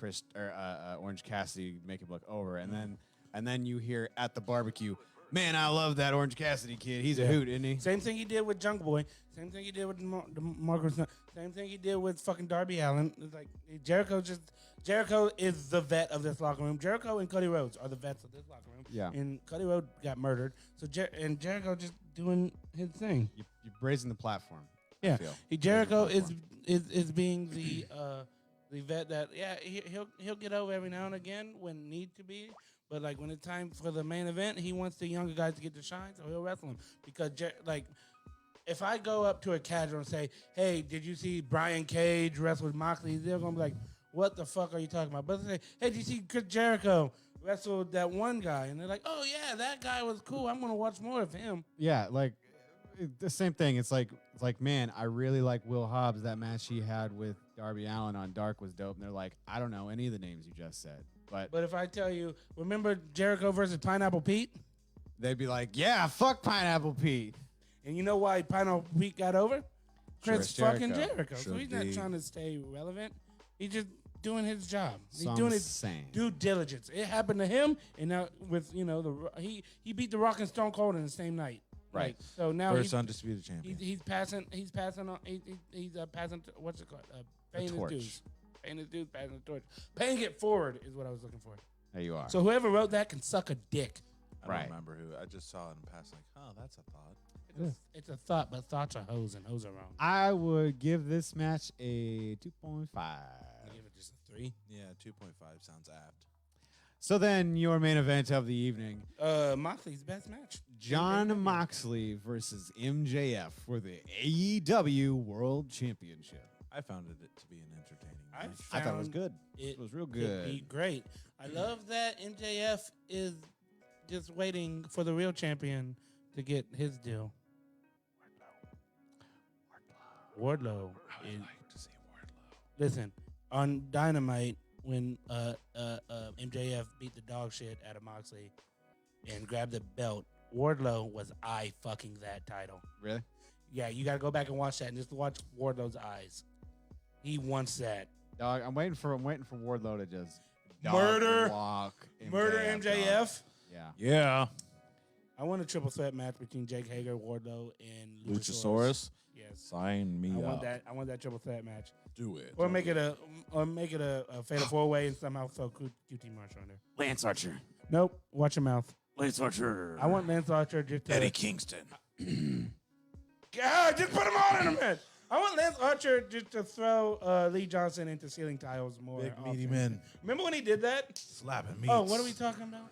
Orange Cassidy to make him look over, and then you hear at the barbecue, man, I love that Orange Cassidy kid. He's a hoot, isn't he? Same thing he did with Junk Boy. Same thing he did with Marcus. Same thing he did with fucking Darby Allin. It's like Jericho is the vet of this locker room. Jericho and Cody Rhodes are the vets of this locker room. Yeah. And Cody Rhodes got murdered. So Jericho just doing his thing. You're raising the platform. Yeah. I feel. Jericho is being the vet that he'll get over every now and again when need to be. But like when it's time for the main event, he wants the younger guys to get the shine, so he'll wrestle them. Because if I go up to a casual and say, "Hey, did you see Brian Cage wrestle with Moxley?" They're gonna be like, "What the fuck are you talking about?" But they say, "Hey, did you see Chris Jericho wrestle that one guy?" And they're like, "Oh yeah, that guy was cool. I'm gonna watch more of him." Yeah, like the same thing. It's like, man, I really like Will Hobbs. That match he had with Darby Allin on Dark was dope. And they're like, I don't know any of the names you just said, but But if I tell you, remember Jericho versus Pineapple Pete? they'd be like, yeah, fuck Pineapple Pete. And you know why Pineapple Pete got over? Chris fucking Jericho. Jericho. So Sure he's not did. trying to stay relevant. He's just doing his job. He's So I'm doing his saying. due diligence. It happened to him, and now with he beat the Rock and Stone Cold in the same night. Right. Like, so now First undisputed champion. he's passing on. He's passing. What's it called? Paying his torch. dues. Paying his dues. Passing the torch. Paying it forward is what I was looking for. There you are. So whoever wrote that can suck a dick. I Right. don't remember who. I just saw it in passing. Like, oh, that's a thought. It's a thought, but thoughts are hoes, and hoes are wrong. I would give this match a 2.5. I give it just a 3. Yeah, 2.5 sounds apt. So then your main event of the evening, Moxley's best match. John Moxley versus MJF for the AEW World Championship. I found it to be an entertaining match. I thought it was good. It was real to good. be great. I love that MJF is just waiting for the real champion to get his deal. Wardlow. I would like to see Wardlow. Listen, on Dynamite, when MJF beat the dog shit out of Moxley and grabbed the belt, Wardlow was fucking that title. Really? Yeah, you got to go back and watch that and just watch Wardlow's eyes. He wants that. Dog, I'm waiting for Wardlow to just Murder walk MJF. dog. Yeah. Yeah. I want a triple threat match between Jake Hager, Wardlow, and Luchasaurus. Yes. Sign me up. I want that triple threat match. Do it. Or make it a fatal four way and somehow throw QT Marshall in there. Lance Archer. Nope. Watch your mouth. Lance Archer. I want Lance Archer just to Eddie Kingston. God, just put him all in a match. I want Lance Archer just to throw Lee Johnson into ceiling tiles more. Big often. meaty men. Remember when he did that? Slapping meats. Oh, what are we talking about?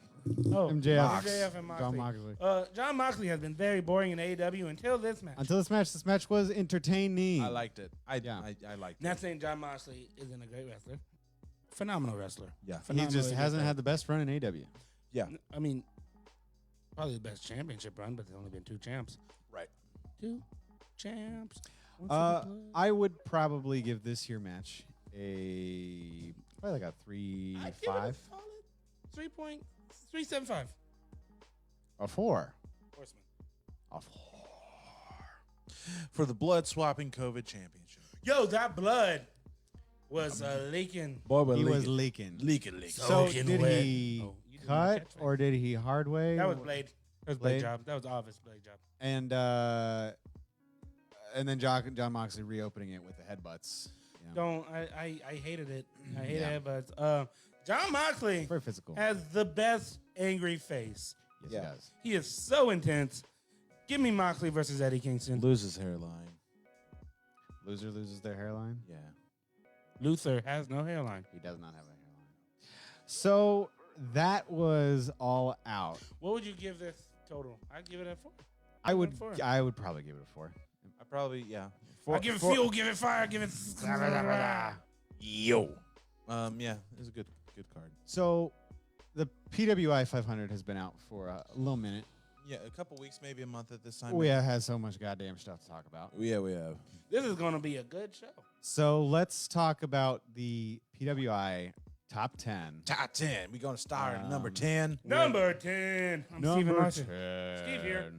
Oh, MJF. MJF and Moxley. John Moxley. John Moxley has been very boring in AEW until this match. Until this match was entertaining. I liked it. I liked Not it. saying John Moxley isn't a great wrestler. Phenomenal wrestler. Yeah. He just hasn't had the best run in AEW. Yeah. I mean, probably the best championship run, but there's only been 2 champs. Right. 2 champs. Once in the blood. I would probably give this here match probably like a 3.5. I'd give it a solid 3.375. A 4. Horseman. A 4. For the blood swapping COVID championship. Yo, that blood was leaking. Boy, He was leaking. Leaking. So Soaking did wet. he Oh, you didn't cut catch or did he hard way? That was Blade. That was Blade Blade? job. That was obvious Blade job. And then John Moxley reopening it with the headbutts. You know. I hated it. I hated it, but John Moxley Very physical. has the best angry face. Yes, Yeah. he does. He is so intense. Give me Moxley versus Eddie Kingston. Loses hairline. Loser loses their hairline. Yeah. Luther has no hairline. He does not have a hairline. So that was all out. What would you give this total? I'd give it a 4. I would 4. probably give it a 4. I probably, yeah. I'll give it fuel, give it fire, give it. Yo. Yeah, it was a good card. So the PWI 500 has been out for a little minute. Yeah, a couple weeks, maybe a month at this time. We have had so much goddamn stuff to talk about. Yeah, we have. This is going to be a good show. So let's talk about the PWI top 10. Top 10. We're going to start at number 10. Number 10. I'm Steven Number Larson. 10. Steve here.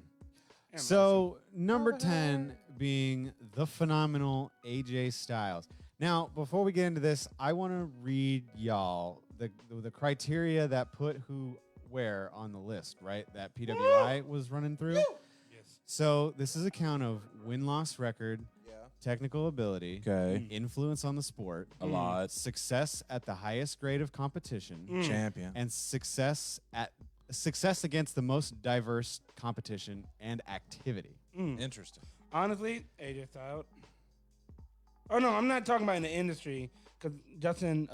And So number 10 being the phenomenal AJ Styles. Now, before we get into this, I want to read y'all the criteria that put who where on the list, right? That PWI was running through. Yes. So this is a count of win-loss record, Yeah. technical ability, Okay. influence on the sport, A lot. success at the highest grade of competition, Champion. and success against the most diverse competition and activity. Interesting. Honestly, AJ Styles. Oh no, I'm not talking about in the industry because Justin,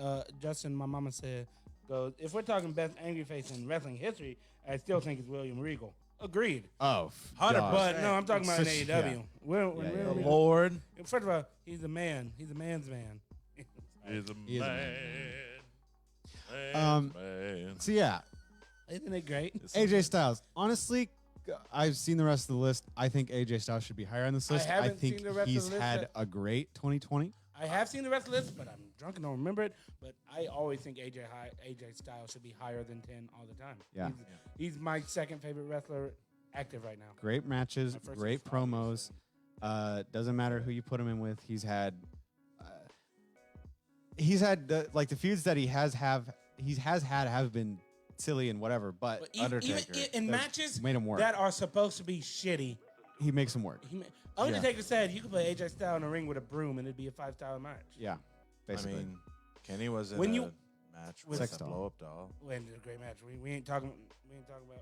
my mama said, goes. If we're talking best angry face in wrestling history, I still think it's William Regal. Agreed. Oh, 100%. But no, I'm talking about in Such- AEW. yeah. William Yeah, The Regal- Lord. First of all, he's a man. He's a man's man. He's a He is a man. Um, So yeah, Isn't it great? AJ Styles. Honestly, I've seen the rest of the list. I think AJ Styles should be higher on this I list. I haven't think seen the rest of he's the list had yet. a great 2020. I have seen the rest of the list, but I'm drunk and don't remember it. But I always think AJ Styles should be higher than 10 all the time. Yeah. He's my second favorite wrestler active right now. Great matches, My first great is obvious. promos. Doesn't matter who you put him in with. He's had the feuds that he has had have been silly and whatever. But But even in matches made him work. that are supposed to be shitty, He makes him work. Undertaker said you could put AJ Styles in a ring with a broom and it'd be a 5-star match. Yeah, basically. I mean, Kenny was in When a you- match with with Sex a doll. blow-up doll. When it's a great match. We ain't talking about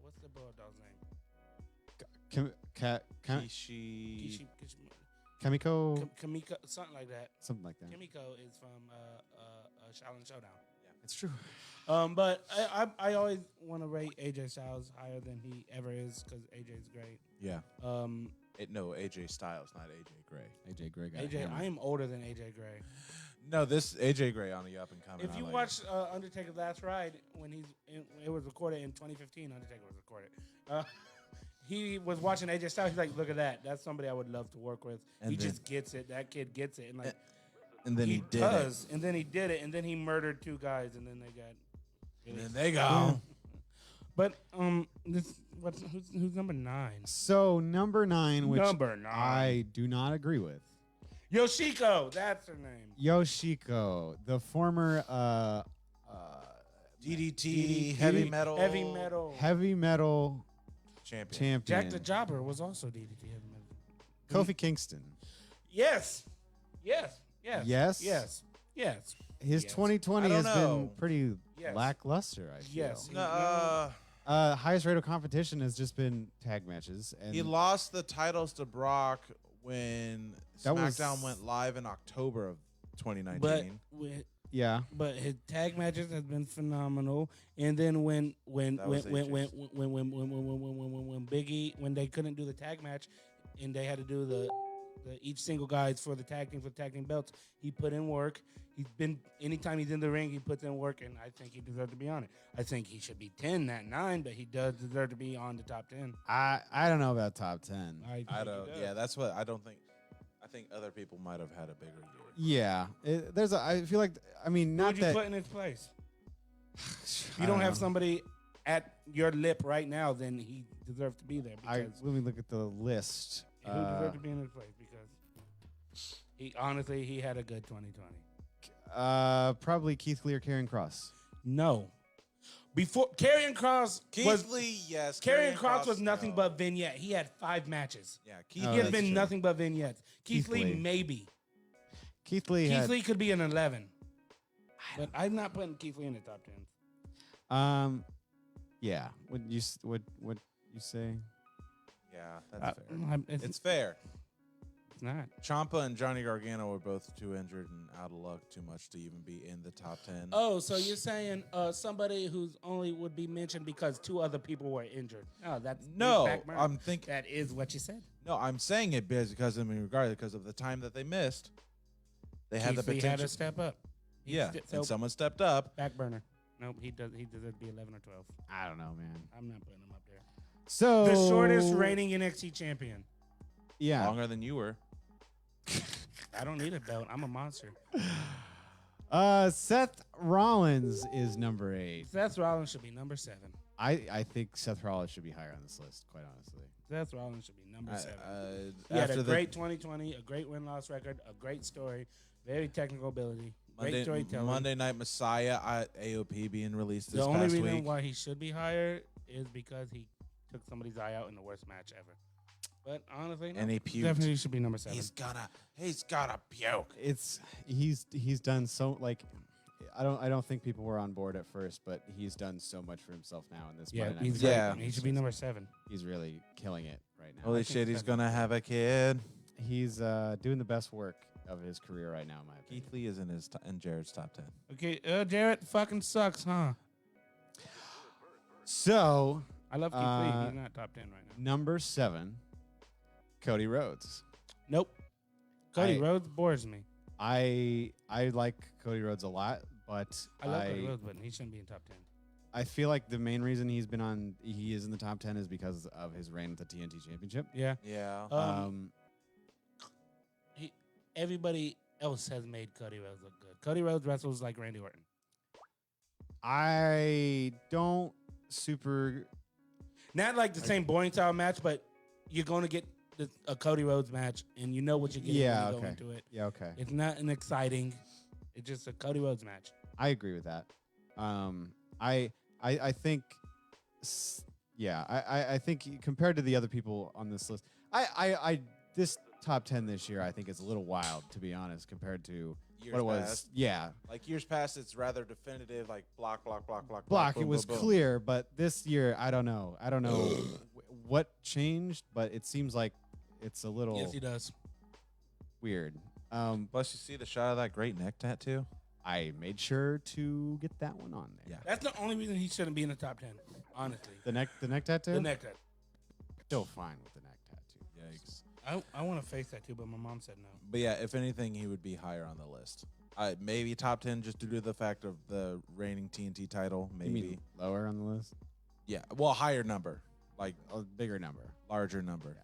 what's the blow doll's name? Kishi. Kamiko, Kamiko, something like that. something like that. Kimiko is from Shaolin Showdown. It's true. But I always want to rate AJ Styles higher than he ever is because AJ's great. Yeah. Um, No, AJ Styles, not AJ Gray. AJ Gray got AJ, hammered. I am older than AJ Gray. No, this AJ Gray on the up and coming. If you watch Undertaker's Last Ride, when it was recorded in 2015, Undertaker was recorded. He was watching AJ Styles. He's like, "Look at that! That's somebody I would love to work with." And he then- just gets it. That kid gets it, and like and then he did does. And then he did it, and then he murdered 2 guys, and then they got. it. And then they go. But who's number 9? So number 9, which Number 9. I do not agree with. Yoshiko, that's her name. Yoshiko, the former DDT, heavy metal, heavy metal champion. Jack the Jobber was also DDT heavy metal. Kofi Kingston. Yes. Yes? Yes. His Yes. 2020 I has don't been know. pretty Yes. lackluster, I feel. Yes. Highest rate of competition has just been tag matches. And He lost the titles to Brock when That was- SmackDown went live in October of 2019. yeah. But his tag matches has been phenomenal. And then when That was Biggie, when they couldn't do the tag match and they had to do the each single guys for the tag team belts, he put in work. He's been anytime he's in the ring, he puts in work, and I think he deserves to be on it. I think he should be 10, not 9, but he does deserve to be on the top 10. I don't know about top 10. I don't. Yeah, that's what I don't think. I think other people might have had a bigger year. Yeah. I feel like, I mean, Who not would you that. put in his place? If you don't have somebody at your lip right now, then he deserves to be there. Because Let me look at the list. who deserves to be in his place? Because he had a good 2020. Probably Keith Lee or Karrion Kross. No. Before Karrion Kross was Lee, yes. Karrion Kross was nothing but vignette. He had 5 matches. Yeah, He Keith. Oh, has that's been true. nothing but vignettes. Keith Lee, Lee. maybe. Keith Lee Keith had, Lee could be an 11. But I'm not putting Keith Lee in the top 10. yeah. What you say? Yeah, that's fair. It's It's fair. not. Ciampa and Johnny Gargano were both too injured and out of luck too much to even be in the top 10. Oh, so you're saying somebody who's only would be mentioned because 2 other people were injured? No, that's No, back burner. I'm thinking. That is what you said. No, I'm saying it because regardless of the time that they missed, they had the Keith Lee potential. had to step up. Yeah, So and someone stepped up. back burner. Nope, he does. He deserves to be 11 or 12. I don't know, man. I'm not putting him up there. So The shortest reigning NXT champion. Yeah. Longer than you were. I don't need a belt. I'm a monster. Seth Rollins is number 8. Seth Rollins should be number 7. I think Seth Rollins should be higher on this list, quite honestly. Seth Rollins should be number 7. He After had a the great 2020, a great win-loss record, a great story, very technical ability, great storytelling. Monday Night Messiah, AOP being released this The only past reason week. why he should be higher is because he took somebody's eye out in the worst match ever. But honestly, no, And he puked. definitely should be number 7. He's gotta puke. He's done so, like, I don't think people were on board at first, but he's done so much for himself now in this. Yeah, Monday Night he's Messiah. Yeah. He should be number 7. He's really killing it right now. Holy shit, he's gonna have a kid. He's doing the best work of his career right now, in my opinion. Keith Lee is in Jared's top 10. Okay, Jarrett fucking sucks, huh? So I love Keith Lee. He's not top 10 right now. number 7, Cody Rhodes. Nope. Cody I- Rhodes bores me. I like Cody Rhodes a lot, but I love Cody Rhodes, but he shouldn't be in top 10. I feel like the main reason he is in the top 10 is because of his reign with the TNT Championship. Yeah. Yeah. Everybody else has made Cody Rhodes look good. Cody Rhodes wrestles like Randy Orton. I don't super. Not like the same boring style match, but you're going to get a Cody Rhodes match, and you know what you're getting Yeah, when you go okay. into it. Yeah, okay. It's not an exciting. It's just a Cody Rhodes match. I agree with that. I think, I think compared to the other people on this list, this top 10 this year I think is a little wild, to be honest, compared to Years what it was. past. Yeah, Like years past, it's rather definitive, like block. block. boom, It was boom, boom. clear, but this year I don't know. I don't know what changed, but it seems like it's a little Yes, he does. weird. Plus, you see the shot of that great neck tattoo. I made sure to get that one on there. Yeah. That's the only reason he shouldn't be in the top 10, honestly. The neck tattoo? The neck tattoo. Still fine with the neck tattoo. Yikes. I want a face tattoo, but my mom said no. But yeah, if anything, he would be higher on the list. Maybe top 10 just due to the fact of the reigning TNT title. You Maybe. mean lower on the list? Yeah. Well, higher number. Like A bigger number. larger number. Yeah.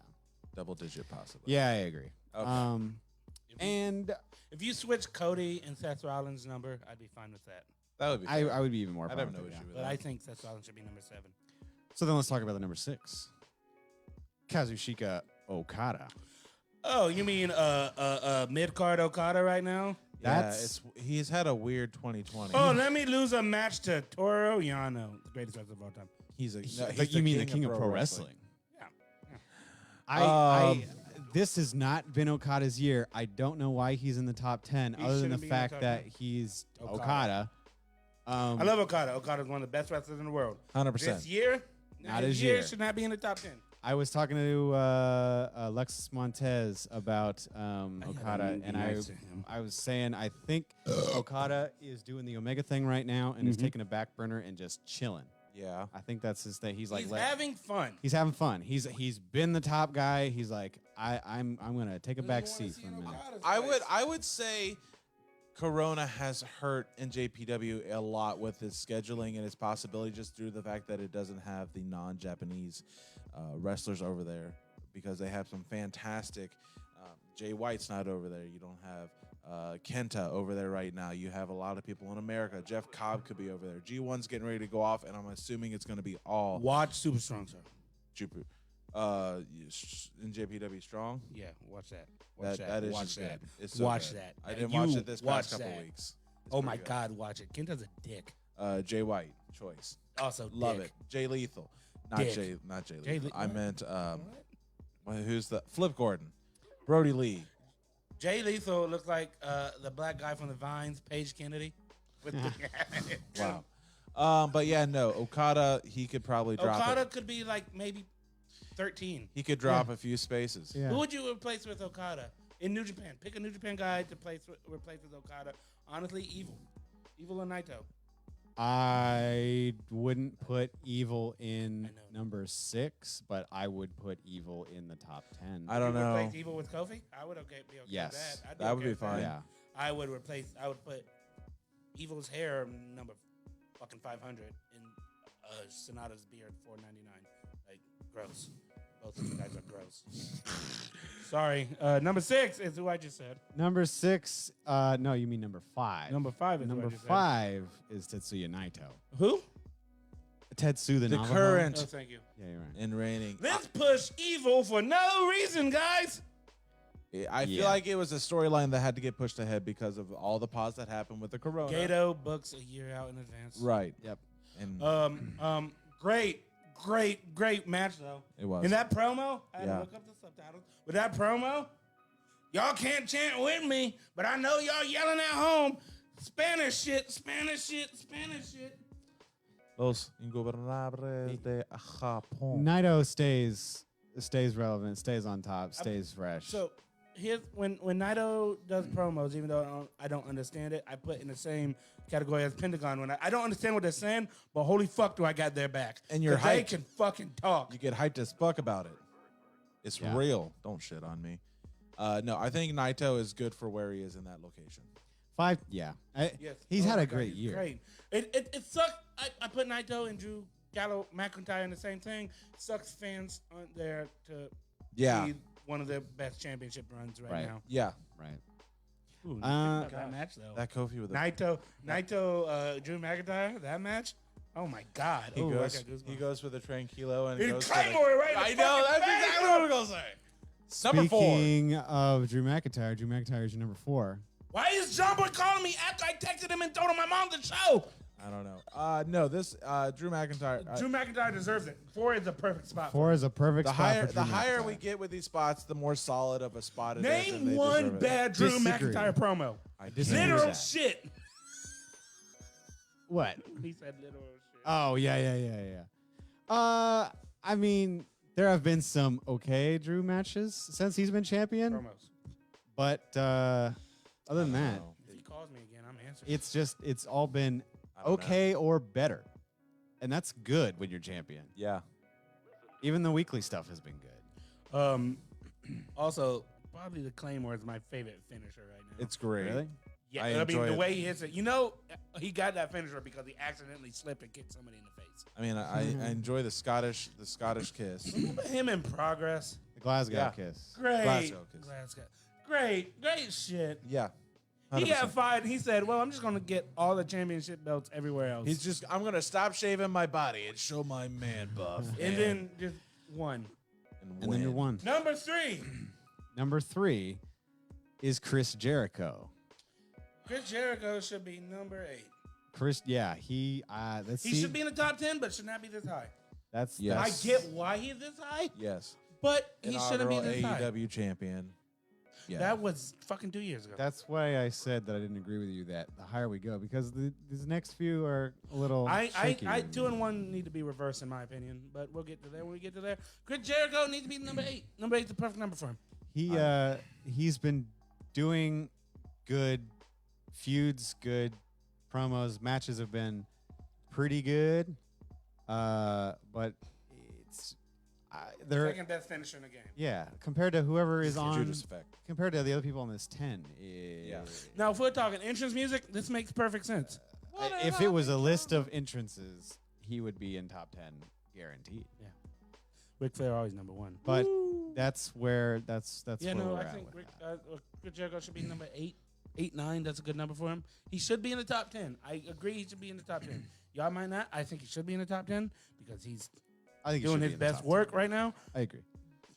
Double digit possibly. Yeah, I agree. Okay. And If you switch Cody and Seth Rollins' number, I'd be fine with that. That would be I fair. would be even more. I'd fine have with no it, issue yeah. with But that. I think Seth Rollins should be number 7. So then let's talk about the number 6. Kazuchika Okada. Oh, you mean mid-card Okada right now? He's had a weird 2020. Oh, let me lose a match to Toru Yano, the greatest wrestler of all time. He's You mean the king of pro wrestling? Yeah. This has not been Okada's year. I don't know why he's in the top 10, He other than the shouldn't be in the fact top that 10. he's Okada. Okada. I love Okada. Okada's one of the best wrestlers in the world. 100%. This year, Not his year. should not be in the top 10. I was talking to Alexis Montez about Okada, and I was saying I think Okada is doing the Omega thing right now and is taking a back burner and just chilling. Yeah. I think that's his thing. He's like having fun. He's having fun. He's been the top guy. He's like I'm gonna take a back seat for a minute. I would say Corona has hurt NJPW a lot with his scheduling and its possibility just due to the fact that it doesn't have the non-Japanese wrestlers over there because they have some fantastic. Jay White's not over there. You don't have Kenta over there right now. You have a lot of people in America. Jeff Cobb could be over there. G1's getting ready to go off, and I'm assuming it's going to be all Watch Super Strong, sir. Jupu. NJPW Strong. Yeah, watch that. Watch that. That is watch just that. good. It's so watch good. that. I didn't You watch it this watch past couple that. weeks. It's Oh pretty my good. God, watch it. Kenta's a dick. Jay White choice. Also, Love dick. it. Jay Lethal. Not Dick. Jay Jay Lethal. I what? meant who's the Flip Gordon. Brody Lee. Jay Lethal looks like the black guy from the Vines, Paige Kennedy. With the Wow. But yeah, no. Okada, he could probably drop Okada it. could be like maybe 13. He could drop a few spaces. Yeah. Who would you replace with Okada in New Japan? Pick a New Japan guy to replace with Okada. Honestly, Evil and Naito. I wouldn't put Evil in I know. number 6, but I would put Evil in the top 10. I don't You know. replace Evil with Kofi? I would be okay Yes. with that. I'd That would okay be with fine. Yeah. I would put Evil's hair number fucking 500 and Sonata's beard 499. Like gross. Both of you guys are gross. Sorry. Number 6 is who I just said. Number 6, no, you mean number 5. Number 5 is Number who I just 5 is Tetsuya Naito. said. Who? Tetsu the Navajo. current Oh, thank you. Yeah, you're right. in reigning. Let's push Evil for no reason, guys. I feel Yeah. like it was a storyline that had to get pushed ahead because of all the pause that happened with the Corona. Gato books a year out in advance. Right. Yep. And Great match though. it was. In that promo, I had Yeah. to look up the subtitles. With that promo, y'all can't chant with me, but I know y'all yelling at home. Spanish shit, Spanish shit, Spanish shit. Los Ingobernables de Japón. Naito stays relevant, stays on top, stays fresh. So here's when Naito does promos, even though I don't understand it, I put in the same category as Pentagon. When I don't understand what they're saying, but holy fuck, do I got their back? And you're 'Cause they hyped. can fucking talk. You get hyped as fuck about it. It's Yeah. real. Don't shit on me. No, I think Naito is good for where he is in that location. 5, yeah. Yes. He's Oh had my a God, great he's year. Great. It sucks. I put Naito and Drew Gallo McIntyre in the same thing. Sucks fans aren't there to Yeah. see one of their best championship runs right, Right. now. Yeah. Right. Ooh, think about that match though. That Kofi with the Naito, Drew McIntyre, that match. Oh my God! he Ooh, I goes got goosebumps. he goes with a tranquilo and He goes Claymore right in the I know, fucking that's face, exactly bro. what I'm gonna say. Number 4. Speaking of Drew McIntyre is your number 4. Why is John Boy calling me after I texted him and told him I'm on the show? I don't know. No, this Drew McIntyre. Drew McIntyre deserves it. 4 is the perfect spot. 4 is a perfect the spot higher for Drew the higher McIntyre. we get with these spots, the more solid of a spot it is. and Name they one deserve it. bad Drew Disagree. McIntyre promo. I Disagree can't. with Literal that. shit. What? He said literal shit. Oh, yeah. I mean, there have been some okay Drew matches since he's been champion, Promos. but other than that, No. If he calls calls me again, I'm answering. It's all been I don't know. okay or better, and that's good when you're champion. Yeah. Even the weekly stuff has been good. Also, probably the Claymore is my favorite finisher right now. It's great. Really? Yeah, I I mean, enjoy the it. way he hits it. You know, he got that finisher because he accidentally slipped and kicked somebody in the face. I mean, I enjoy the Scottish kiss. Remember him in Progress? The Glasgow Yeah. kiss. Great. Glasgow kiss. Glasgow. Great shit. Yeah. He 100%. got fired. He said, well, I'm just going to get all the championship belts everywhere else. He's just, I'm going to stop shaving my body and show my man buff. and then just won. And then you're one. Number 3. Number 3 is Chris Jericho. Chris Jericho should be number 8. Chris, yeah, he Should be in the top 10, but should not be this high. That's Yes. I get why he's this high, Yes. but he shouldn't be Inaugural this high. AEW champion. Yeah. That was fucking 2 years ago. That's why I said that I didn't agree with you that the higher we go, because these next few are a little shaky. 2 and 1 need to be reversed in my opinion, but we'll get to there when we get to there. Chris Jericho needs to be number 8. Number 8 is the perfect number for him. He's been doing good feuds, good promos, matches have been pretty good, but it's they're Second best finisher in the game. yeah compared to whoever is on Judas effect. compared to the other people on this 10. Yeah. Now, if we're talking entrance music, this makes perfect sense. If it was a list of entrances, he would be in top 10 guaranteed. Ric Flair always number 1. But that's where that's Yeah, where no, we're I at think with that. Chris Jericho should be number 8, 9. That's a good number for him. He should be in the top 10. I agree he should be in the top 10. Y'all might not. I think he should be in the top 10 because he's I think he doing should be his in the best top work 10. right now. I agree.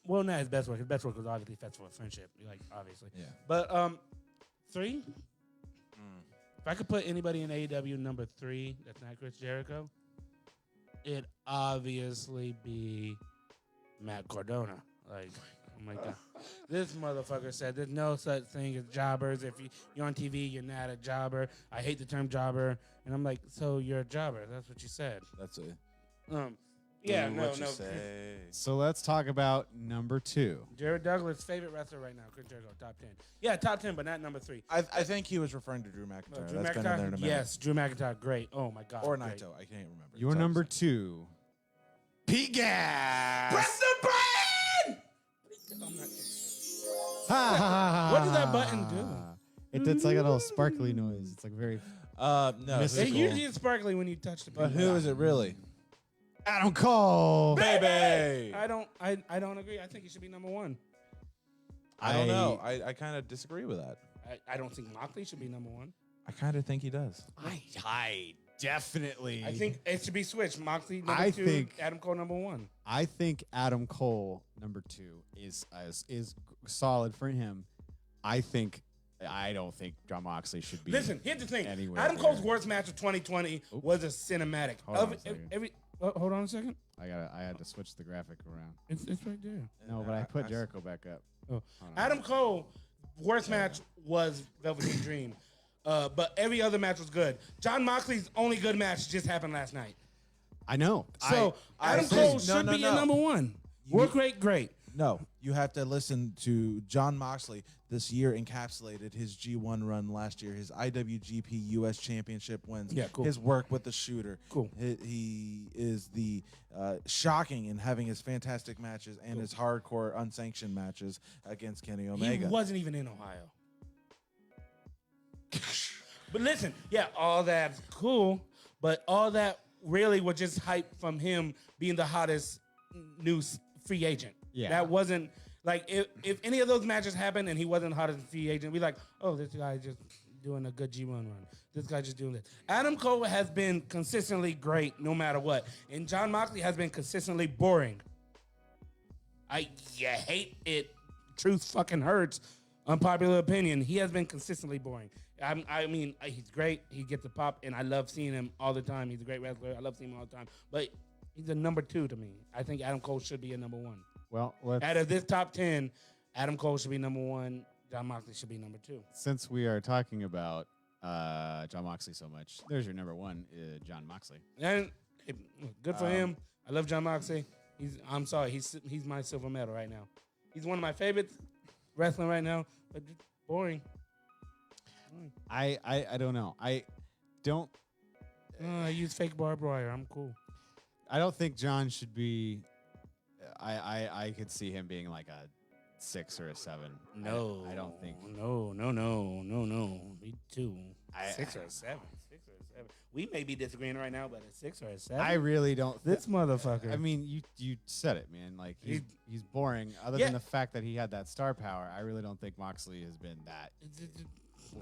Well, not his best work. His best work was obviously Festival of Friendship, like obviously. Yeah. But 3. If I could put anybody in AEW number 3 that's not Chris Jericho, it'd obviously be Matt Cardona. Like, oh my God. This motherfucker said there's no such thing as jobbers. If you're on TV, you're not a jobber. I hate the term jobber. And I'm like, so you're a jobber. That's what you said. That's it. Yeah, Do no. what you say. So let's talk about number 2. Jared Douglas' favorite wrestler right now, Chris Jericho, top 10. Yeah, top 10, but not number 3. I think he was referring to Drew McIntyre. Drew That's been in there in a McIntyre? minute. Yes, Drew McIntyre, great. Oh my God. Or great. Naito. I can't remember. Your It's number all the same. 2, Pete Gas. Press the button! I'm not What What does that button do? It's like a little sparkly noise. It's like very No. Miss- It Cool. usually is sparkly when you touch the But pin. who is it really? Adam Cole. Baby! I don't agree. I think he should be number 1. I don't know. I kind of disagree with that. I don't think Moxley should be number 1. I kind of think he does. I definitely. I think it should be switched. Moxley number I 2, think- Adam Cole number 1. I think Adam Cole number 2 is solid for him. I don't think John Moxley should be. Listen, here's the thing. anywhere Adam there. Cole's worst match of 2020 was a cinematic. Hold on a second. Hold on a second. I had to switch the graphic around. It's right there. No, but I put Jericho back up. Oh. Hold on. Adam Cole, worst match was Velveteen Dream. But every other match was good. John Moxley's only good match just happened last night. I know. So I Adam think- Cole no, should no, be no. in number 1. Work rate, great. No, you have to listen to John Moxley. This year encapsulated his G1 run last year, his IWGP US Championship wins, Yeah, cool. his work with the Shooter. Cool. He is the shocking in having his fantastic matches and his hardcore unsanctioned matches against Kenny Omega. He wasn't even in Ohio. But listen, yeah, all that's cool, but all that really was just hype from him being the hottest new free agent. Yeah. That wasn't like if any of those matches happened and he wasn't the hottest free agent, we'd be like, oh, this guy just doing a good G1 run. This guy just doing this. Adam Cole has been consistently great no matter what. And John Moxley has been consistently boring. You hate it. Truth fucking hurts. Unpopular opinion. He has been consistently boring. I mean, he's great. He gets a pop, and I love seeing him all the time. He's a great wrestler. I love seeing him all the time. But he's a number 2 to me. I think Adam Cole should be a number 1. Well, Out of this top 10, Adam Cole should be number 1. John Moxley should be number 2. since we are talking about John Moxley so much, there's your number 1, John Moxley. And good for him. I love John Moxley. I'm sorry. He's my silver medal right now. He's one of my favorites wrestling right now, but just boring. fine. I don't know. I don't. I use fake barbed wire. I'm cool. I don't think John should be. I could see him being like a 6 or a 7. No, I don't think. No. Me too. 6 or a 7. 6 or a 7. We may be disagreeing right now, but a 6 or a 7. I really don't. This motherfucker. I mean, you said it, man. Like he's boring. Other Yeah. than the fact that he had that star power, I really don't think Moxley has been that.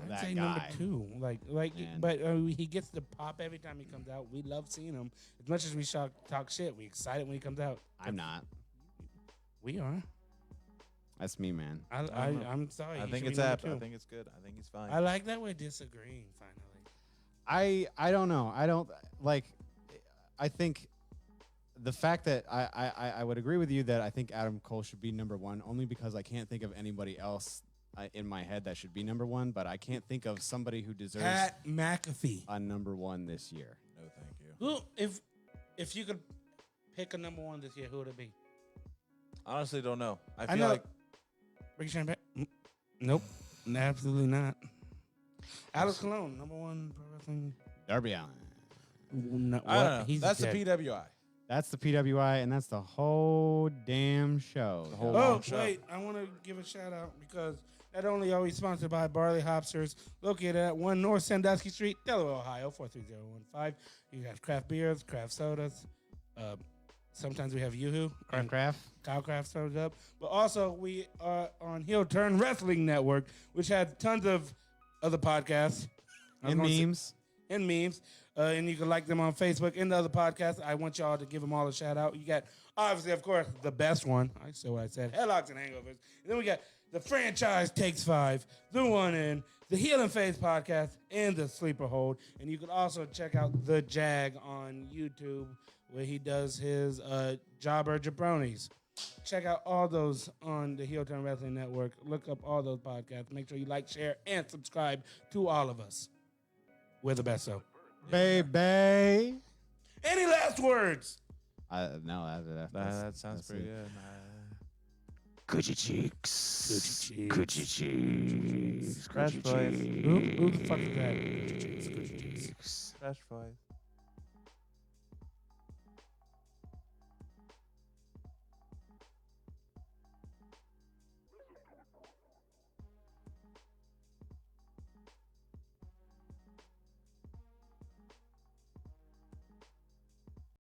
I'd that say guy. number 2. Man. But he gets the pop every time he comes out. We love seeing him. As much as we talk shit, we excited when he comes out. I'm not. We are. That's me, man. I'm sorry. I He think should it's be number apt. I 2. think it's good. I think he's fine. I like that we're disagreeing finally. I don't know. I don't like. I think the fact that I would agree with you that I think Adam Cole should be number 1 only because I can't think of anybody else in my head that should be number 1, but I can't think of somebody who deserves Pat McAfee. a number 1 this year. No, thank you. Who, if you could pick a number 1 this year, who would it be? Honestly, don't know. I I feel know. like Ricky Shane. Nope, absolutely not. Alex Colon, number 1 pro wrestling. Darby Allin. No, I don't know. He's That's dead. the PWI. That's the PWI, and that's the whole damn show. The whole Oh, long show. wait. I want to give a shout out because not only are we sponsored by Barley Hopsters, located at 1 North Sandusky Street, Delaware, Ohio, 43015. You have craft beers, craft sodas. Sometimes we have Yoo-Hoo. and Craft. Kyle Craft started up. But also, we are on Heel Turn Wrestling Network, which has tons of other podcasts. And memes. And memes. And you can like them on Facebook and the other podcasts. I want y'all to give them all a shout out. You got, obviously, of course, the best one. I said what I said. Headlocks and Hangovers. And then we got the Franchise Takes 5, The One In, the Heel and Face podcast, and the Sleeper Hold. And you can also check out The Jag on YouTube, where he does his Jobber Jabronis. Check out all those on the Heel Turn Wrestling Network. Look up all those podcasts. Make sure you like, share, and subscribe to all of us. We're the best, so. Baby. Any last words? No, That sounds pretty good. Coochie cheeks. Coochie cheeks. Fresh boys. Who the fuck is that? Coochie cheeks. Fresh boys.